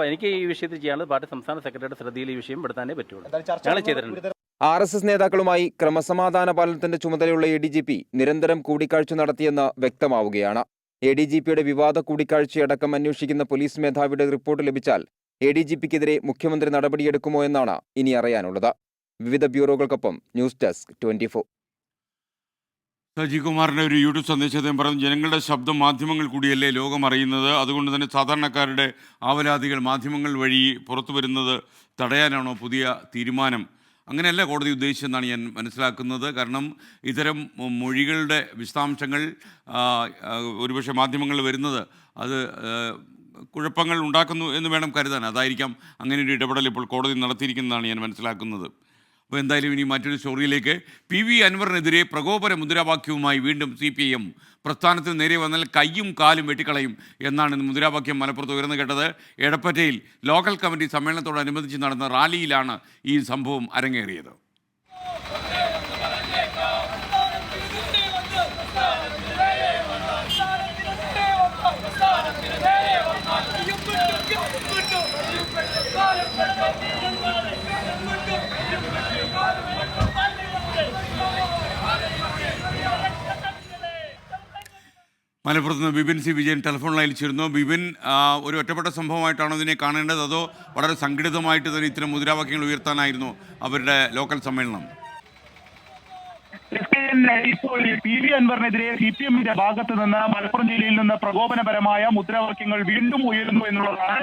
എനിക്ക് ഈ വിഷയത്തിൽ ചെയ്യാനുള്ളത് പാർട്ടി സംസ്ഥാന സെക്രട്ടറിയുടെ ശ്രദ്ധയിൽ ഈ വിഷയം പെടുത്താനേ പറ്റുള്ളൂ. ഞങ്ങൾ ചെയ്തിട്ടുണ്ട്. RSS നേതാക്കളുമായി ക്രമസമാധാന പാലനത്തിന്റെ ചുമതലയുള്ള ADGP നിരന്തരം കൂടിക്കാഴ്ച നടത്തിയെന്ന് വ്യക്തമാവുകയാണ്. ADGPയുടെ വിവാദ കൂടിക്കാഴ്ചയടക്കം അന്വേഷിക്കുന്ന പോലീസ് മേധാവിയുടെ റിപ്പോർട്ട് ലഭിച്ചാൽ ADGPക്കെതിരെ മുഖ്യമന്ത്രി നടപടിയെടുക്കുമോ എന്നാണ് ഇനി അറിയാനുള്ളത്. വിവിധ ബ്യൂറോകൾക്കൊപ്പം ന്യൂസ് ഡെസ്ക് 24. സജികുമാറിൻ്റെ ഒരു യൂട്യൂബ് സന്ദേശത്തിൽ പറഞ്ഞു, ജനങ്ങളുടെ ശബ്ദം മാധ്യമങ്ങൾ കൂടിയല്ലേ ലോകം അറിയുന്നത്, അതുകൊണ്ട് തന്നെ സാധാരണക്കാരുടെ ആവലാതികൾ മാധ്യമങ്ങൾ വഴി പുറത്തു വരുന്നത് തടയാനാണോ പുതിയ തീരുമാനം? അങ്ങനെയല്ല കോടതി ഉദ്ദേശിച്ചെന്നാണ് ഞാൻ മനസ്സിലാക്കുന്നത്. കാരണം ഇത്തരം മൊഴികളുടെ വിശദാംശങ്ങൾ ഒരുപക്ഷെ മാധ്യമങ്ങളിൽ വരുന്നത് അത് കുഴപ്പങ്ങൾ ഉണ്ടാക്കുന്നു എന്ന് വേണം കരുതാൻ. അതായിരിക്കാം അങ്ങനെ ഒരു ഇടപെടൽ ഇപ്പോൾ കോടതി നടത്തിയിരിക്കുന്നതാണ് ഞാൻ മനസ്സിലാക്കുന്നത്. അപ്പോൾ എന്തായാലും ഇനി മറ്റൊരു സ്റ്റോറിയിലേക്ക്. PV അൻവറിനെതിരെ പ്രകോപന മുദ്രാവാക്യവുമായി വീണ്ടും CPIM. പ്രസ്ഥാനത്തിന് നേരെ വന്നാൽ കയ്യും കാലും വെട്ടിക്കളയും എന്നാണ് മുദ്രാവാക്യം മലപ്പുറത്ത് ഉയർന്നു കേട്ടത്. എടപ്പറ്റയിൽ ലോക്കൽ കമ്മിറ്റി സമ്മേളനത്തോടനുബന്ധിച്ച് നടന്ന റാലിയിലാണ് ഈ സംഭവം അരങ്ങേറിയത്. മലപ്പുറത്ത് നിന്ന് ബിപിൻ സി വിജയൻ ടെലിഫോൺ ലൈനിൽ ചേരുന്നു. ബിപിൻ, ഒരു ഒറ്റപ്പെട്ട സംഭവമായിട്ടാണോ ഇതിനെ കാണേണ്ടത്, അതോ വളരെ സംഘടിതമായിട്ട് തന്നെ ഇത്തരം മുദ്രാവാക്യങ്ങൾ ഉയർത്താനായിരുന്നു അവരുടെ ലോക്കൽ സമ്മേളനം? ഇപ്പോൾ PV അൻവറിനെതിരെ CPMന്റെ ഭാഗത്ത് നിന്ന് മലപ്പുറം ജില്ലയിൽ നിന്ന് പ്രകോപനപരമായ മുദ്രാവാക്യങ്ങൾ വീണ്ടും ഉയരുന്നു എന്നുള്ളതാണ്.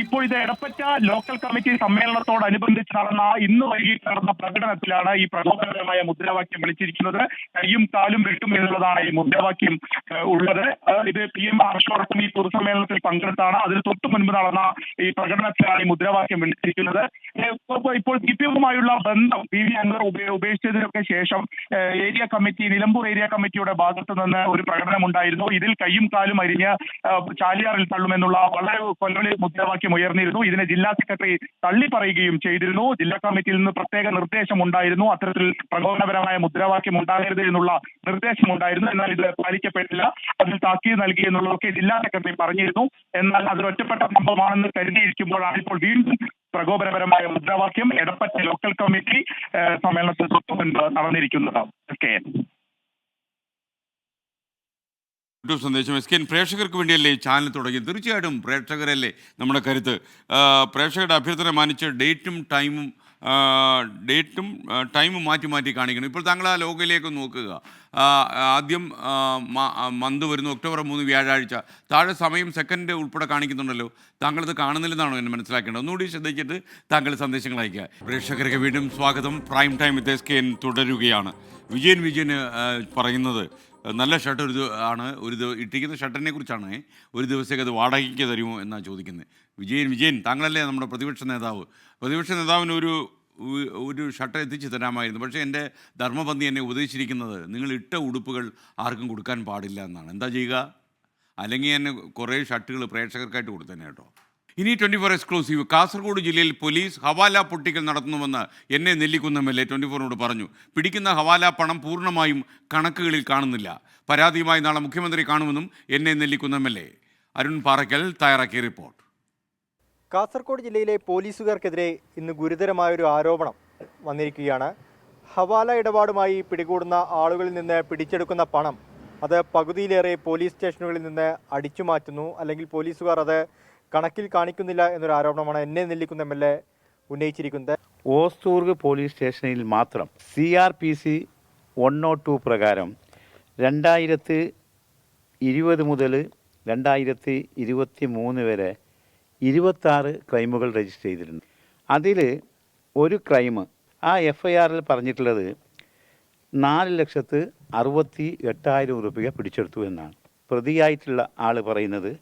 ഇപ്പോൾ ഇത് എടപ്പറ്റ ലോക്കൽ കമ്മിറ്റി സമ്മേളനത്തോടനുബന്ധിച്ച് നടന്ന ഇന്ന് വൈകിട്ട് നടന്ന പ്രകടനത്തിലാണ് ഈ പ്രകോപനപരമായ മുദ്രാവാക്യം വിളിച്ചിരിക്കുന്നത്. കയ്യും കാലും വെട്ടും എന്നുള്ളതാണ് ഈ മുദ്രാവാക്യം ഉള്ളത്. ഇത് PM ഹർഷോടൊപ്പം ഈ പൊതുസമ്മേളനത്തിൽ പങ്കെടുത്താണ്. അതിന് തൊട്ടു മുൻപ് നടന്ന ഈ പ്രകടനത്തിലാണ് ഈ മുദ്രാവാക്യം വിളിച്ചിരിക്കുന്നത്. ഇപ്പോൾ CPMുമായുള്ള ബന്ധം PV അൻവർ ഉപേക്ഷിച്ചതിനൊക്കെ ശേഷം ഏരിയ കമ്മിറ്റി, നിലമ്പൂർ ഏരിയ കമ്മിറ്റിയുടെ ഭാഗത്ത് നിന്ന് ഒരു പ്രകടനമുണ്ടായിരുന്നു. ഇതിൽ കയ്യും കാലും അരിഞ്ഞ് ചാലിയാറിൽ തള്ളുമെന്നുള്ള വളരെ കൊല്ലളി മുദ്രാവാക്യം ഉയർന്നിരുന്നു. ഇതിനെ ജില്ലാ സെക്രട്ടറി തള്ളിപ്പറയുകയും ചെയ്തിരുന്നു. ജില്ലാ കമ്മിറ്റിയിൽ നിന്ന് പ്രത്യേക നിർദ്ദേശം ഉണ്ടായിരുന്നു, അത്തരത്തിൽ പ്രകോപനപരമായ മുദ്രാവാക്യം ഉണ്ടാകരുത് എന്നുള്ള നിർദ്ദേശമുണ്ടായിരുന്നു. എന്നാൽ ഇത് പാലിക്കപ്പെട്ടില്ല. അതിൽ താക്കീത് നൽകി എന്നുള്ളതൊക്കെ ജില്ലാ സെക്രട്ടറി പറഞ്ഞിരുന്നു. എന്നാൽ അതൊരൊറ്റപ്പെട്ട സംഭവമാണെന്ന് കരുതിയിരിക്കുമ്പോഴാണ് ഇപ്പോൾ വീണ്ടും പ്രകോപനപരമായ മുദ്രാവാക്യം എടപ്പറ്റ ലോക്കൽ കമ്മിറ്റി സമ്മേളനത്തിൽ തൊട്ടു മുൻപ് നടന്നിരിക്കുന്നത്. യൂട്യൂബ് സന്ദേശം SKN പ്രേക്ഷകർക്ക് വേണ്ടിയല്ലേ ഈ ചാനൽ തുടങ്ങി? തീർച്ചയായിട്ടും പ്രേക്ഷകരല്ലേ നമ്മുടെ കരുത്ത്. പ്രേക്ഷകരുടെ അഭ്യർത്ഥന മാനിച്ച് ഡേറ്റും ടൈമും മാറ്റി കാണിക്കണം. ഇപ്പോൾ താങ്കൾ ആ ലോഗോയിലേക്ക് നോക്കുക. ആദ്യം മന്ത് വരുന്നു, ഒക്ടോബർ 3 വ്യാഴാഴ്ച. താഴെ സമയം സെക്കൻഡ് ഉൾപ്പെടെ കാണിക്കുന്നുണ്ടല്ലോ. താങ്കളത് കാണുന്നില്ലെന്നാണോ എന്നെ മനസ്സിലാക്കേണ്ടത്? ഒന്നുകൂടി ശ്രദ്ധിച്ചിട്ട് താങ്കൾ സന്ദേശങ്ങൾ അയക്കുക. പ്രേക്ഷകർക്ക് വീണ്ടും സ്വാഗതം. പ്രൈം ടൈം വിത്ത് SKN തുടരുകയാണ്. വിജയന് പറയുന്നത് നല്ല ഷർട്ട് ഇട്ടിരിക്കുന്ന ഷർട്ടിനെ കുറിച്ചാണ്. ഒരു ദിവസത്തേക്ക് അത് വാടകയ്ക്ക് തരുമോ എന്നാണ് ചോദിക്കുന്നത്. വിജയൻ, താങ്കളല്ലേ നമ്മുടെ പ്രതിപക്ഷ നേതാവിന് ഒരു ഷർട്ട് എത്തിച്ച് തരാമായിരുന്നു. പക്ഷേ എൻ്റെ ധർമ്മപന്തി എന്നെ ഉപദേശിച്ചിരിക്കുന്നത് നിങ്ങൾ ഇട്ട ഉടുപ്പുകൾ ആർക്കും കൊടുക്കാൻ പാടില്ല എന്നാണ്. എന്താ ചെയ്യുക? അല്ലെങ്കിൽ എന്നെ കുറേ ഷർട്ടുകൾ പ്രേക്ഷകർക്കായിട്ട് കൊടുത്തന്നെ കേട്ടോ. ഇനി 24 എക്സ്ക്ലൂസീവ്. കാസർഗോഡ് ജില്ലയിൽ പോലീസ് ഹവാല പൊട്ടിക്കൽ നടത്തുന്നുവെന്ന് എന്നെ നെല്ലിക്കുന്ന MLA 24നോട് പറഞ്ഞു. പിടിക്കുന്ന ഹവാല പണം പൂർണ്ണമായും കണക്കുകളിൽ കാണുന്നില്ല. പരാതിയുമായി നാളെ മുഖ്യമന്ത്രി കാണുമെന്നും എന്നെ നെല്ലിക്കുന്ന MLA. അരുൺ പാറയ്ക്കൽ തയ്യാറാക്കിയ റിപ്പോർട്ട്. കാസർഗോഡ് ജില്ലയിലെ പോലീസുകാർക്കെതിരെ ഇന്ന് ഗുരുതരമായൊരു ആരോപണം വന്നിരിക്കുകയാണ്. ഹവാല ഇടപാടുമായി പിടികൂടുന്ന ആളുകളിൽ നിന്ന് പിടിച്ചെടുക്കുന്ന പണം അത് പകുതിയിലേറെ പോലീസ് സ്റ്റേഷനുകളിൽ നിന്ന് അടിച്ചു മാറ്റുന്നു, അല്ലെങ്കിൽ പോലീസുകാർ അത് കണക്കിൽ കാണിക്കുന്നില്ല എന്നൊരു ആരോപണമാണ് എന്നെ നെല്ലിക്കുന്ന MLA ഉന്നയിച്ചിരിക്കുന്നത്. ഓസ്തൂർഗ് പോലീസ് സ്റ്റേഷനിൽ മാത്രം CRPC 102 പ്രകാരം 2020 മുതൽ 2023 വരെ 26 ക്രൈമുകൾ രജിസ്റ്റർ ചെയ്തിട്ടുണ്ട്. അതിൽ ഒരു ക്രൈം ആ FIRൽ പറഞ്ഞിട്ടുള്ളത് 4,68,000 രൂപ പിടിച്ചെടുത്തു എന്നാണ്. പ്രതിയായിട്ടുള്ള ആൾ പറയുന്നത്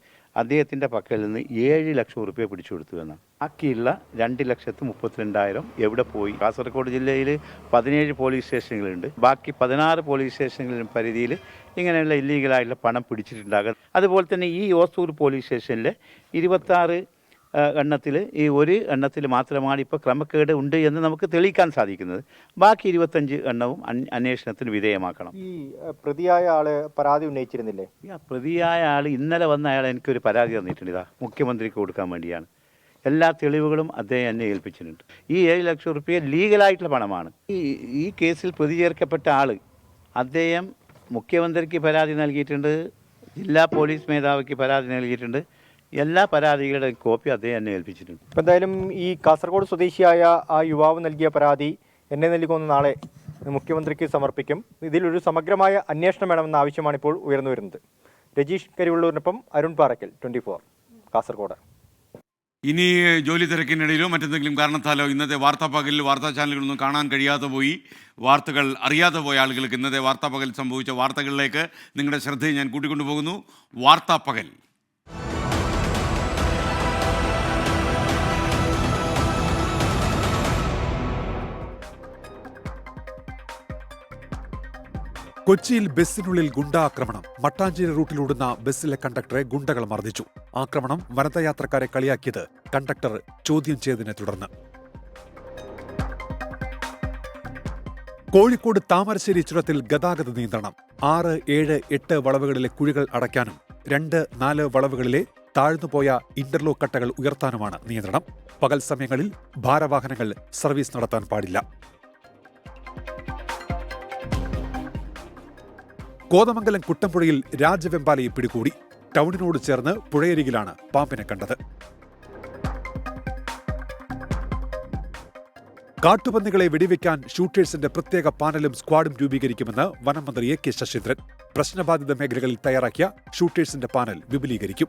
അദ്ദേഹത്തിൻ്റെ പക്കൽ നിന്ന് 7 ലക്ഷം രൂപ പിടിച്ചെടുത്തു എന്നാണ്. ബാക്കിയുള്ള 2,32,000 എവിടെ പോയി? കാസർഗോഡ് ജില്ലയിൽ 17 പോലീസ് സ്റ്റേഷനുകളുണ്ട്. ബാക്കി 16 പോലീസ് സ്റ്റേഷനുകളിലും പരിധിയിൽ ഇങ്ങനെയുള്ള ഇല്ലീഗലായിട്ടുള്ള പണം പിടിച്ചിട്ടുണ്ടാകും. അതുപോലെ തന്നെ ഈ ഓസ്തൂർ പോലീസ് സ്റ്റേഷനിൽ 26 എണ്ണത്തിൽ ഈ ഒരു എണ്ണത്തിൽ മാത്രമാണ് ഇപ്പോൾ ക്രമക്കേട് ഉണ്ട് എന്ന് നമുക്ക് തെളിയിക്കാൻ സാധിക്കുന്നത്. ബാക്കി 25 എണ്ണവും അന്വേഷണത്തിന് വിധേയമാക്കണം. ഈ പ്രതിയായ ആള് പരാതി ഉന്നയിച്ചിരുന്നില്ലേ? പ്രതിയായ ആൾ ഇന്നലെ വന്ന അയാൾ എനിക്കൊരു പരാതി തന്നിട്ടുണ്ട്. ഇതാ മുഖ്യമന്ത്രിക്ക് കൊടുക്കാൻ വേണ്ടിയാണ്. എല്ലാ തെളിവുകളും അദ്ദേഹം എന്നെ ഏൽപ്പിച്ചിട്ടുണ്ട്. ഈ 7 ലക്ഷം രൂപ ലീഗലായിട്ടുള്ള പണമാണ്. ഈ കേസിൽ പ്രതി ചേർക്കപ്പെട്ട ആൾ അദ്ദേഹം മുഖ്യമന്ത്രിക്ക് പരാതി നൽകിയിട്ടുണ്ട്, ജില്ലാ പോലീസ് മേധാവിക്ക് പരാതി നൽകിയിട്ടുണ്ട്. എല്ലാ പരാതികളുടെയും കോപ്പി അദ്ദേഹം എന്നെ ഏൽപ്പിച്ചിട്ടുണ്ട്. ഇപ്പം എന്തായാലും ഈ കാസർഗോഡ് സ്വദേശിയായ ആ യുവാവ് നൽകിയ പരാതി എന്നെ നൽകുന്ന നാളെ മുഖ്യമന്ത്രിക്ക് സമർപ്പിക്കും. ഇതിലൊരു സമഗ്രമായ അന്വേഷണം വേണമെന്ന ആവശ്യമാണ് ഇപ്പോൾ ഉയർന്നു വരുന്നത്. രജീഷ് കരിവള്ളൂരിനൊപ്പം അരുൺ പാറയ്ക്കൽ, 24 കാസർഗോഡ്. ഇനി ജോലി തിരക്കിനിടയിലോ മറ്റെന്തെങ്കിലും കാരണത്താലോ ഇന്നത്തെ വാർത്താപ്പകലിൽ വാർത്താ ചാനലുകളൊന്നും കാണാൻ കഴിയാതെ പോയി, വാർത്തകൾ അറിയാതെ പോയ ആളുകൾക്ക് ഇന്നത്തെ വാർത്താപ്പകൽ സംഭവിച്ച വാർത്തകളിലേക്ക് നിങ്ങളുടെ ശ്രദ്ധയെ ഞാൻ കൂട്ടിക്കൊണ്ടുപോകുന്നു. വാർത്താപ്പകൽ. കൊച്ചിയിൽ ബസ്സിനുള്ളിൽ ഗുണ്ടാക്രമണം. മട്ടാഞ്ചേരി റൂട്ടിലോടുന്ന ബസ്സിലെ കണ്ടക്ടറെ ഗുണ്ടകൾ മർദ്ദിച്ചു. ആക്രമണം വനിതായാത്രക്കാരെ കളിയാക്കിയത് കണ്ടക്ടർ ചോദ്യം ചെയ്തതിനെ തുടർന്ന്. കോഴിക്കോട് താമരശ്ശേരി ചുരത്തിൽ ഗതാഗത നിയന്ത്രണം. 6, 7, 8 വളവുകളിലെ കുഴികൾ അടയ്ക്കാനും 2, 4 വളവുകളിലെ താഴ്ന്നുപോയ ഇന്റർലോക്ക് കട്ടകൾ ഉയർത്താനുമാണ് നിയന്ത്രണം. പകൽ സമയങ്ങളിൽ ഭാരവാഹനങ്ങൾ സർവീസ് നടത്താൻ പാടില്ല. കോതമംഗലം കുട്ടമ്പുഴയിൽ രാജവെമ്പാലയെ പിടികൂടി. ടൗണിനോട് ചേർന്ന് പുഴയരികിലാണ് പാമ്പിനെ കണ്ടത്. കാട്ടുപന്നികളെ വെടിവെക്കാൻ ഷൂട്ടേഴ്സിന്റെ പ്രത്യേക പാനലും സ്ക്വാഡും രൂപീകരിക്കുമെന്ന് വനം മന്ത്രി എ കെ ശശീന്ദ്രൻ. പ്രശ്നബാധിത മേഖലകളിൽ തയ്യാറാക്കിയ ഷൂട്ടേഴ്സിന്റെ പാനൽ വിപുലീകരിക്കും.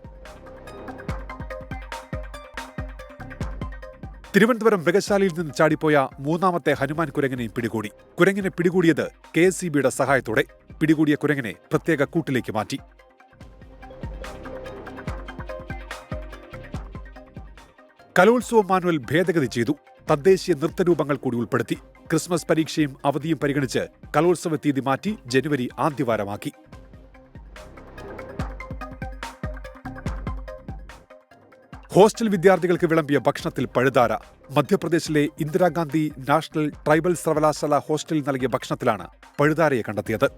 തിരുവനന്തപുരം മൃഗശാലയിൽ നിന്ന് ചാടിപ്പോയ 3ാമത്തെ ഹനുമാൻ കുരങ്ങിനെയും പിടികൂടി. കുരങ്ങിനെ പിടികൂടിയത് KSEBയുടെ സഹായത്തോടെ. പിടികൂടിയ കുരങ്ങിനെ പ്രത്യേക കൂട്ടിലേക്ക് മാറ്റി. കലോത്സവ മാനുവൽ ഭേദഗതി ചെയ്തു. തദ്ദേശീയ നൃത്തരൂപങ്ങൾ കൂടി ഉൾപ്പെടുത്തി. ക്രിസ്മസ് പരീക്ഷയും അവധിയും പരിഗണിച്ച് കലോത്സവ തീയതി മാറ്റി ജനുവരി ആദ്യവാരമാക്കി. ഹോസ്റ്റൽ വിദ്യാർത്ഥികൾക്ക് വിളമ്പിയ ഭക്ഷണത്തിൽ പഴുതാര. മധ്യപ്രദേശിലെ ഇന്ദിരാഗാന്ധി നാഷണൽ ട്രൈബൽ സർവകലാശാല ഹോസ്റ്റലിൽ നൽകിയ ഭക്ഷണത്തിലാണ് പഴുതാരയെ കണ്ടെത്തിയത്.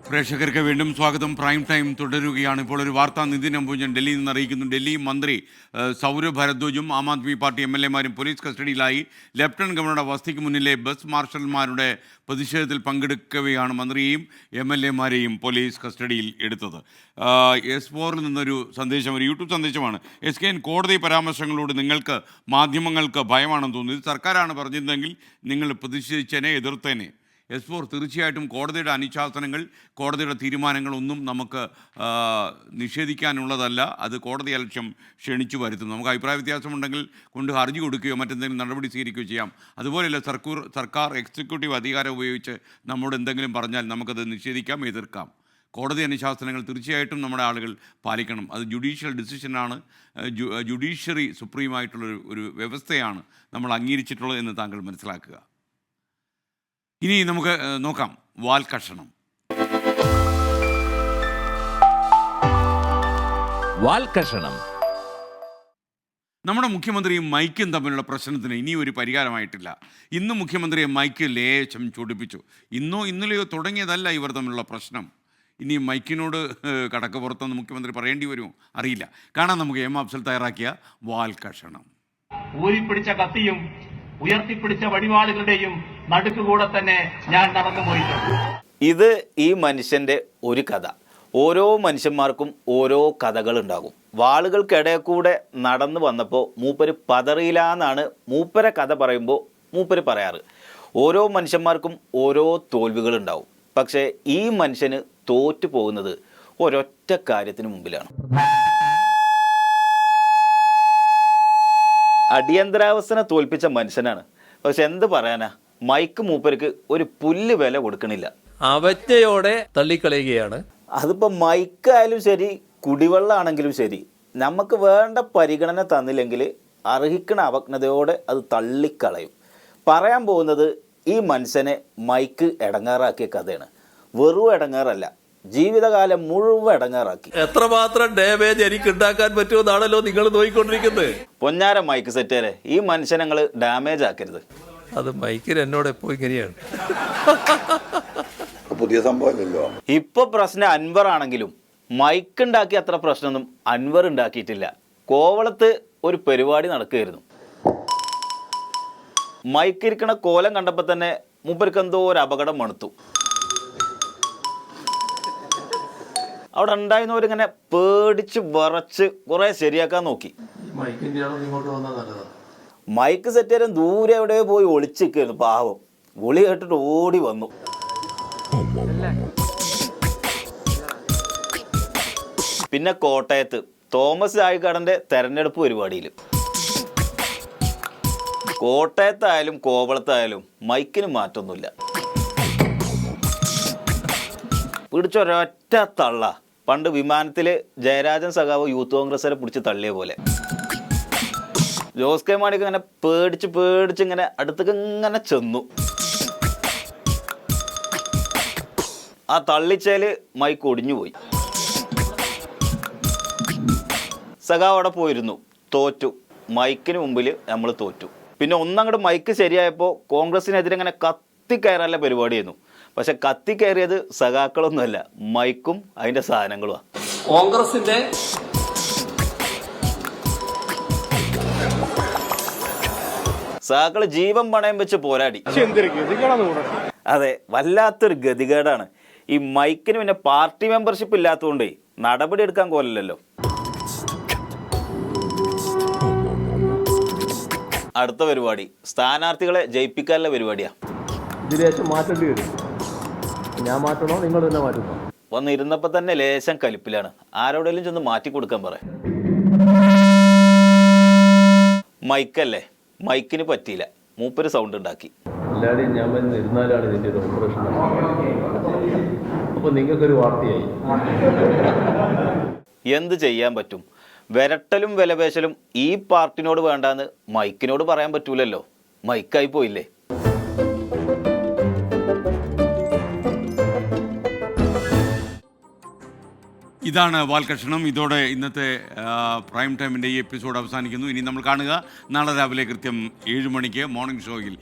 പ്രേക്ഷകർക്ക് വീണ്ടും സ്വാഗതം. പ്രൈം ടൈം തുടരുകയാണ്. ഇപ്പോൾ ഒരു വാർത്താ നിതിൻ അംബുജൻ ഡൽഹിയിൽ നിന്ന് അറിയിക്കുന്നു. ഡൽഹി മന്ത്രി Saurabh ഭരദ്വാജും Aam Aadmi party MLA-മാരും police കസ്റ്റഡിയിലായി. Lieutenant ഗവർണറുടെ വസതിക്ക് മുന്നിലെ ബസ് മാർഷൽമാരുടെ പ്രതിഷേധത്തിൽ പങ്കെടുക്കവെയാണ് മന്ത്രിയെയും MLA-മാരെയും പോലീസ് കസ്റ്റഡിയിൽ എടുത്തത്. S4-ൽ നിന്നൊരു സന്ദേശം, ഒരു യൂട്യൂബ് സന്ദേശമാണ്. SKN കോടതി പരാമർശങ്ങളോട് നിങ്ങൾക്ക് മാധ്യമങ്ങൾക്ക് ഭയമാണെന്ന് തോന്നുന്നു. ഇത് സർക്കാരാണ് പറഞ്ഞിരുന്നെങ്കിൽ നിങ്ങൾ പ്രതിഷേധിച്ചേനെ, എതിർത്തേനെ. S4 തീർച്ചയായിട്ടും കോടതിയുടെ അനുശാസനങ്ങൾ, കോടതിയുടെ തീരുമാനങ്ങളൊന്നും നമുക്ക് നിഷേധിക്കാനുള്ളതല്ല. അത് കോടതി അലക്ഷ്യം ക്ഷണിച്ചു വരുത്തും. നമുക്ക് അഭിപ്രായ വ്യത്യാസമുണ്ടെങ്കിൽ കൊണ്ട് ഹർജി കൊടുക്കുകയോ മറ്റെന്തെങ്കിലും നടപടി സ്വീകരിക്കുകയോ ചെയ്യാം. അതുപോലെയല്ല സർക്കാർ എക്സിക്യൂട്ടീവ് അധികാരം ഉപയോഗിച്ച് നമ്മോട് എന്തെങ്കിലും പറഞ്ഞാൽ നമുക്കത് നിഷേധിക്കാം, എതിർക്കാം. കോടതി അനുശാസനങ്ങൾ തീർച്ചയായിട്ടും നമ്മുടെ ആളുകൾ പാലിക്കണം. അത് ജുഡീഷ്യൽ ഡിസിഷനാണ്. ജുഡീഷ്യറി സുപ്രീമായിട്ടുള്ളൊരു വ്യവസ്ഥയാണ് നമ്മൾ അംഗീകരിച്ചിട്ടുള്ളത് എന്ന് താങ്കൾ മനസ്സിലാക്കുക. ഇനി നമുക്ക് നോക്കാം വാൽകഷണം. നമ്മുടെ മുഖ്യമന്ത്രിയും മൈക്കും തമ്മിലുള്ള പ്രശ്നത്തിന് ഇനി ഒരു പരിഹാരമായിട്ടില്ല. ഇന്ന് മുഖ്യമന്ത്രിയെ മൈക്ക് ലേശം ചൊടിപ്പിച്ചു. ഇന്നലെയോ തുടങ്ങിയതല്ല ഇവർ തമ്മിലുള്ള പ്രശ്നം. ഇനി മൈക്കിനോട് കടക്ക് പുറത്തെന്ന് മുഖ്യമന്ത്രി പറയേണ്ടി വരുമോ അറിയില്ല. കാണാൻ നമുക്ക് M. അഫ്സൽ തയ്യാറാക്കിയ വാൽകഷണം. ഊരിപ്പിടിച്ച കത്തിയും ഉയർത്തിപ്പിടിച്ച വടിവാളുകളുടെയും നടുക്കുകൂടെ തന്നെ ഞാൻ നടന്നുപോയിട്ടുണ്ട്. ഇത് ഈ മനുഷ്യന്റെ ഒരു കഥ. ഓരോ മനുഷ്യന്മാർക്കും ഓരോ കഥകൾ ഉണ്ടാകും. വാളുകൾക്കിടയിൽ കൂടെ നടന്നു വന്നപ്പോൾ മൂപ്പര് പതറിയില്ലാന്നാണ് മൂപ്പരെ കഥ പറയുമ്പോൾ മൂപ്പര് പറയാറ്. ഓരോ മനുഷ്യന്മാർക്കും ഓരോ തോൽവികൾ ഉണ്ടാവും. പക്ഷേ ഈ മനുഷ്യന് തോറ്റു പോകുന്നത് ഒരൊറ്റ കാര്യത്തിന് മുമ്പിലാണ്. അടിയന്തരാവസ്ഥനെ തോൽപ്പിച്ച മനുഷ്യനാണ്. പക്ഷെ എന്ത് പറയാനാ, മൈക്ക് മൂപ്പർക്ക് ഒരു പുല്ല് വില കൊടുക്കണില്ല. അവജ്ഞയോടെ തള്ളിക്കളയുകയാണ്. അതിപ്പോൾ മൈക്കായാലും ശരി, കുടിവെള്ളമാണെങ്കിലും ശരി, നമുക്ക് വേണ്ട പരിഗണന തന്നില്ലെങ്കിൽ അർഹിക്കണ അവജ്ഞതയോടെ അത് തള്ളിക്കളയും. പറയാൻ പോകുന്നത് ഈ മനുഷ്യനെ മൈക്ക് ഇടങ്ങാറാക്കിയ കഥയാണ്. വെറും ഇടങ്ങാറല്ല, ജീവിതകാലം മുഴുവൻ ഇടങ്ങാറാക്കി. എത്രമാത്രം ഡാമേജ് എനിക്ക് ഉണ്ടാക്കാൻ പറ്റുമെന്നാണല്ലോ നിങ്ങൾ നോക്കിക്കൊണ്ടിരിക്കുന്നത്. പൊന്നാര മൈക്ക് സെറ്റേരെ, ഈ മനുഷ്യനെ ഞങ്ങൾ ഡാമേജ് ആക്കരുത്. അത് മൈക്കിന് എന്നോട് എപ്പോ ഇങ്ങനെയാണ്. പുതിയ സംഭവമല്ലോ. ഇപ്പൊ പ്രശ്നം അൻവർ ആണെങ്കിലും മൈക്ക് ഉണ്ടാക്കിയ അത്ര പ്രശ്നമൊന്നും അൻവർ ഉണ്ടാക്കിയിട്ടില്ല. കോവളത്ത് ഒരു പരിപാടി നടക്കുകയായിരുന്നു. മൈക്ക് ഇരിക്കണ കോലം കണ്ടപ്പോൾ തന്നെ മൂപ്പർക്ക് എന്തോ ഒരു അപകടം മണുത്തു. അവിടെ ഉണ്ടായിരുന്നവരിങ്ങനെ പേടിച്ച് വിറച്ച് കുറേ ശരിയാക്കാൻ നോക്കി. മൈക്ക് സെറ്റ് ചെയ്യാൻ ദൂരെ എവിടെ പോയി ഒളിച്ചിരിക്കുന്നു പാവം. വിളി കേട്ടിട്ട് ഓടി വന്നു. പിന്നെ കോട്ടയത്ത് തോമസ് ചാഴിക്കാടൻ്റെ തെരഞ്ഞെടുപ്പ് പരിപാടിയിൽ കോട്ടയത്തായാലും കോവളത്തായാലും മൈക്കിന് മാറ്റമൊന്നുമില്ല. പിടിച്ചൊരൊറ്റ തള്ള. പണ്ട് വിമാനത്തിൽ ജയരാജൻ സഖാവ് യൂത്ത് കോൺഗ്രസ്സുകാരെ പിടിച്ച് തള്ളിയ പോലെ. ജോസ് കെ മാണിക്ക് ഇങ്ങനെ പേടിച്ച് ഇങ്ങനെ അടുത്തേക്ക് ഇങ്ങനെ ചെന്നു. ആ തള്ളിച്ചേല് മൈക്ക് ഒടിഞ്ഞുപോയി. സഖാവ് അവിടെ പോയിരുന്നു, തോറ്റു. മൈക്കിന് മുമ്പിൽ നമ്മൾ തോറ്റു. പിന്നെ ഒന്നങ്ങോട്ട് മൈക്ക് ശരിയായപ്പോൾ കോൺഗ്രസിനെതിരെ ഇങ്ങനെ കത്തിക്കയറാനുള്ള പരിപാടിയായിരുന്നു. പക്ഷെ കത്തിക്കയറിയത് സഖാക്കളൊന്നുമല്ല, മൈക്കും അതിന്റെ സാധനങ്ങളുമാണ്. കോൺഗ്രസിന്റെ സഖാക്കള് ജീവൻ പണയം വെച്ച് പോരാടി. അതെ, വല്ലാത്തൊരു ഗതികേടാണ്. ഈ മൈക്കിന് പിന്നെ പാർട്ടി മെമ്പർഷിപ്പ് ഇല്ലാത്തതുകൊണ്ട് നടപടി എടുക്കാൻ കോലല്ലോ. അടുത്ത പരിപാടി സ്ഥാനാർത്ഥികളെ ജയിപ്പിക്കാനുള്ള പരിപാടിയാ. ഇതിലേശം മാറ്റേണ്ടി വരും. ഞാൻ മാറ്റണോ നിങ്ങൾ തന്നെ മാറ്റണോ? വന്നിരുന്നപ്പോൾ തന്നെ ലേശം കലിപ്പിലാണ്. ആരോടെങ്കിലും ചെന്ന് മാറ്റി കൊടുക്കാൻ പറയാം. മൈക്കല്ലേ, മൈക്കിന് പറ്റിയില്ല. മൂപ്പര് സൗണ്ട് ഉണ്ടാക്കി. എല്ലാവരെയും ഞാൻ വന്ന് ഇരുന്നാലാണ് ഇതിൻ്റെ ഒരു ഓപ്പറേഷൻ. അപ്പോൾ നിങ്ങൾക്കൊരു വാർത്തയായി. എന്ത് ചെയ്യാൻ പറ്റും? വിരട്ടലും വിലപേശലും ഈ പാർട്ടിനോട് വേണ്ടാന്ന് മൈക്കിനോട് പറയാൻ പറ്റൂലല്ലോ. മൈക്കായി പോയില്ലേ. ഇതാണ് വാൽകഷണം. ഇതോടെ ഇന്നത്തെ പ്രൈം ടൈമിൻ്റെ ഈ എപ്പിസോഡ് അവസാനിക്കുന്നു. ഇനി നമ്മൾ കാണുക നാളെ രാവിലെ കൃത്യം 7 മണിക്ക് മോർണിംഗ് ഷോയിൽ.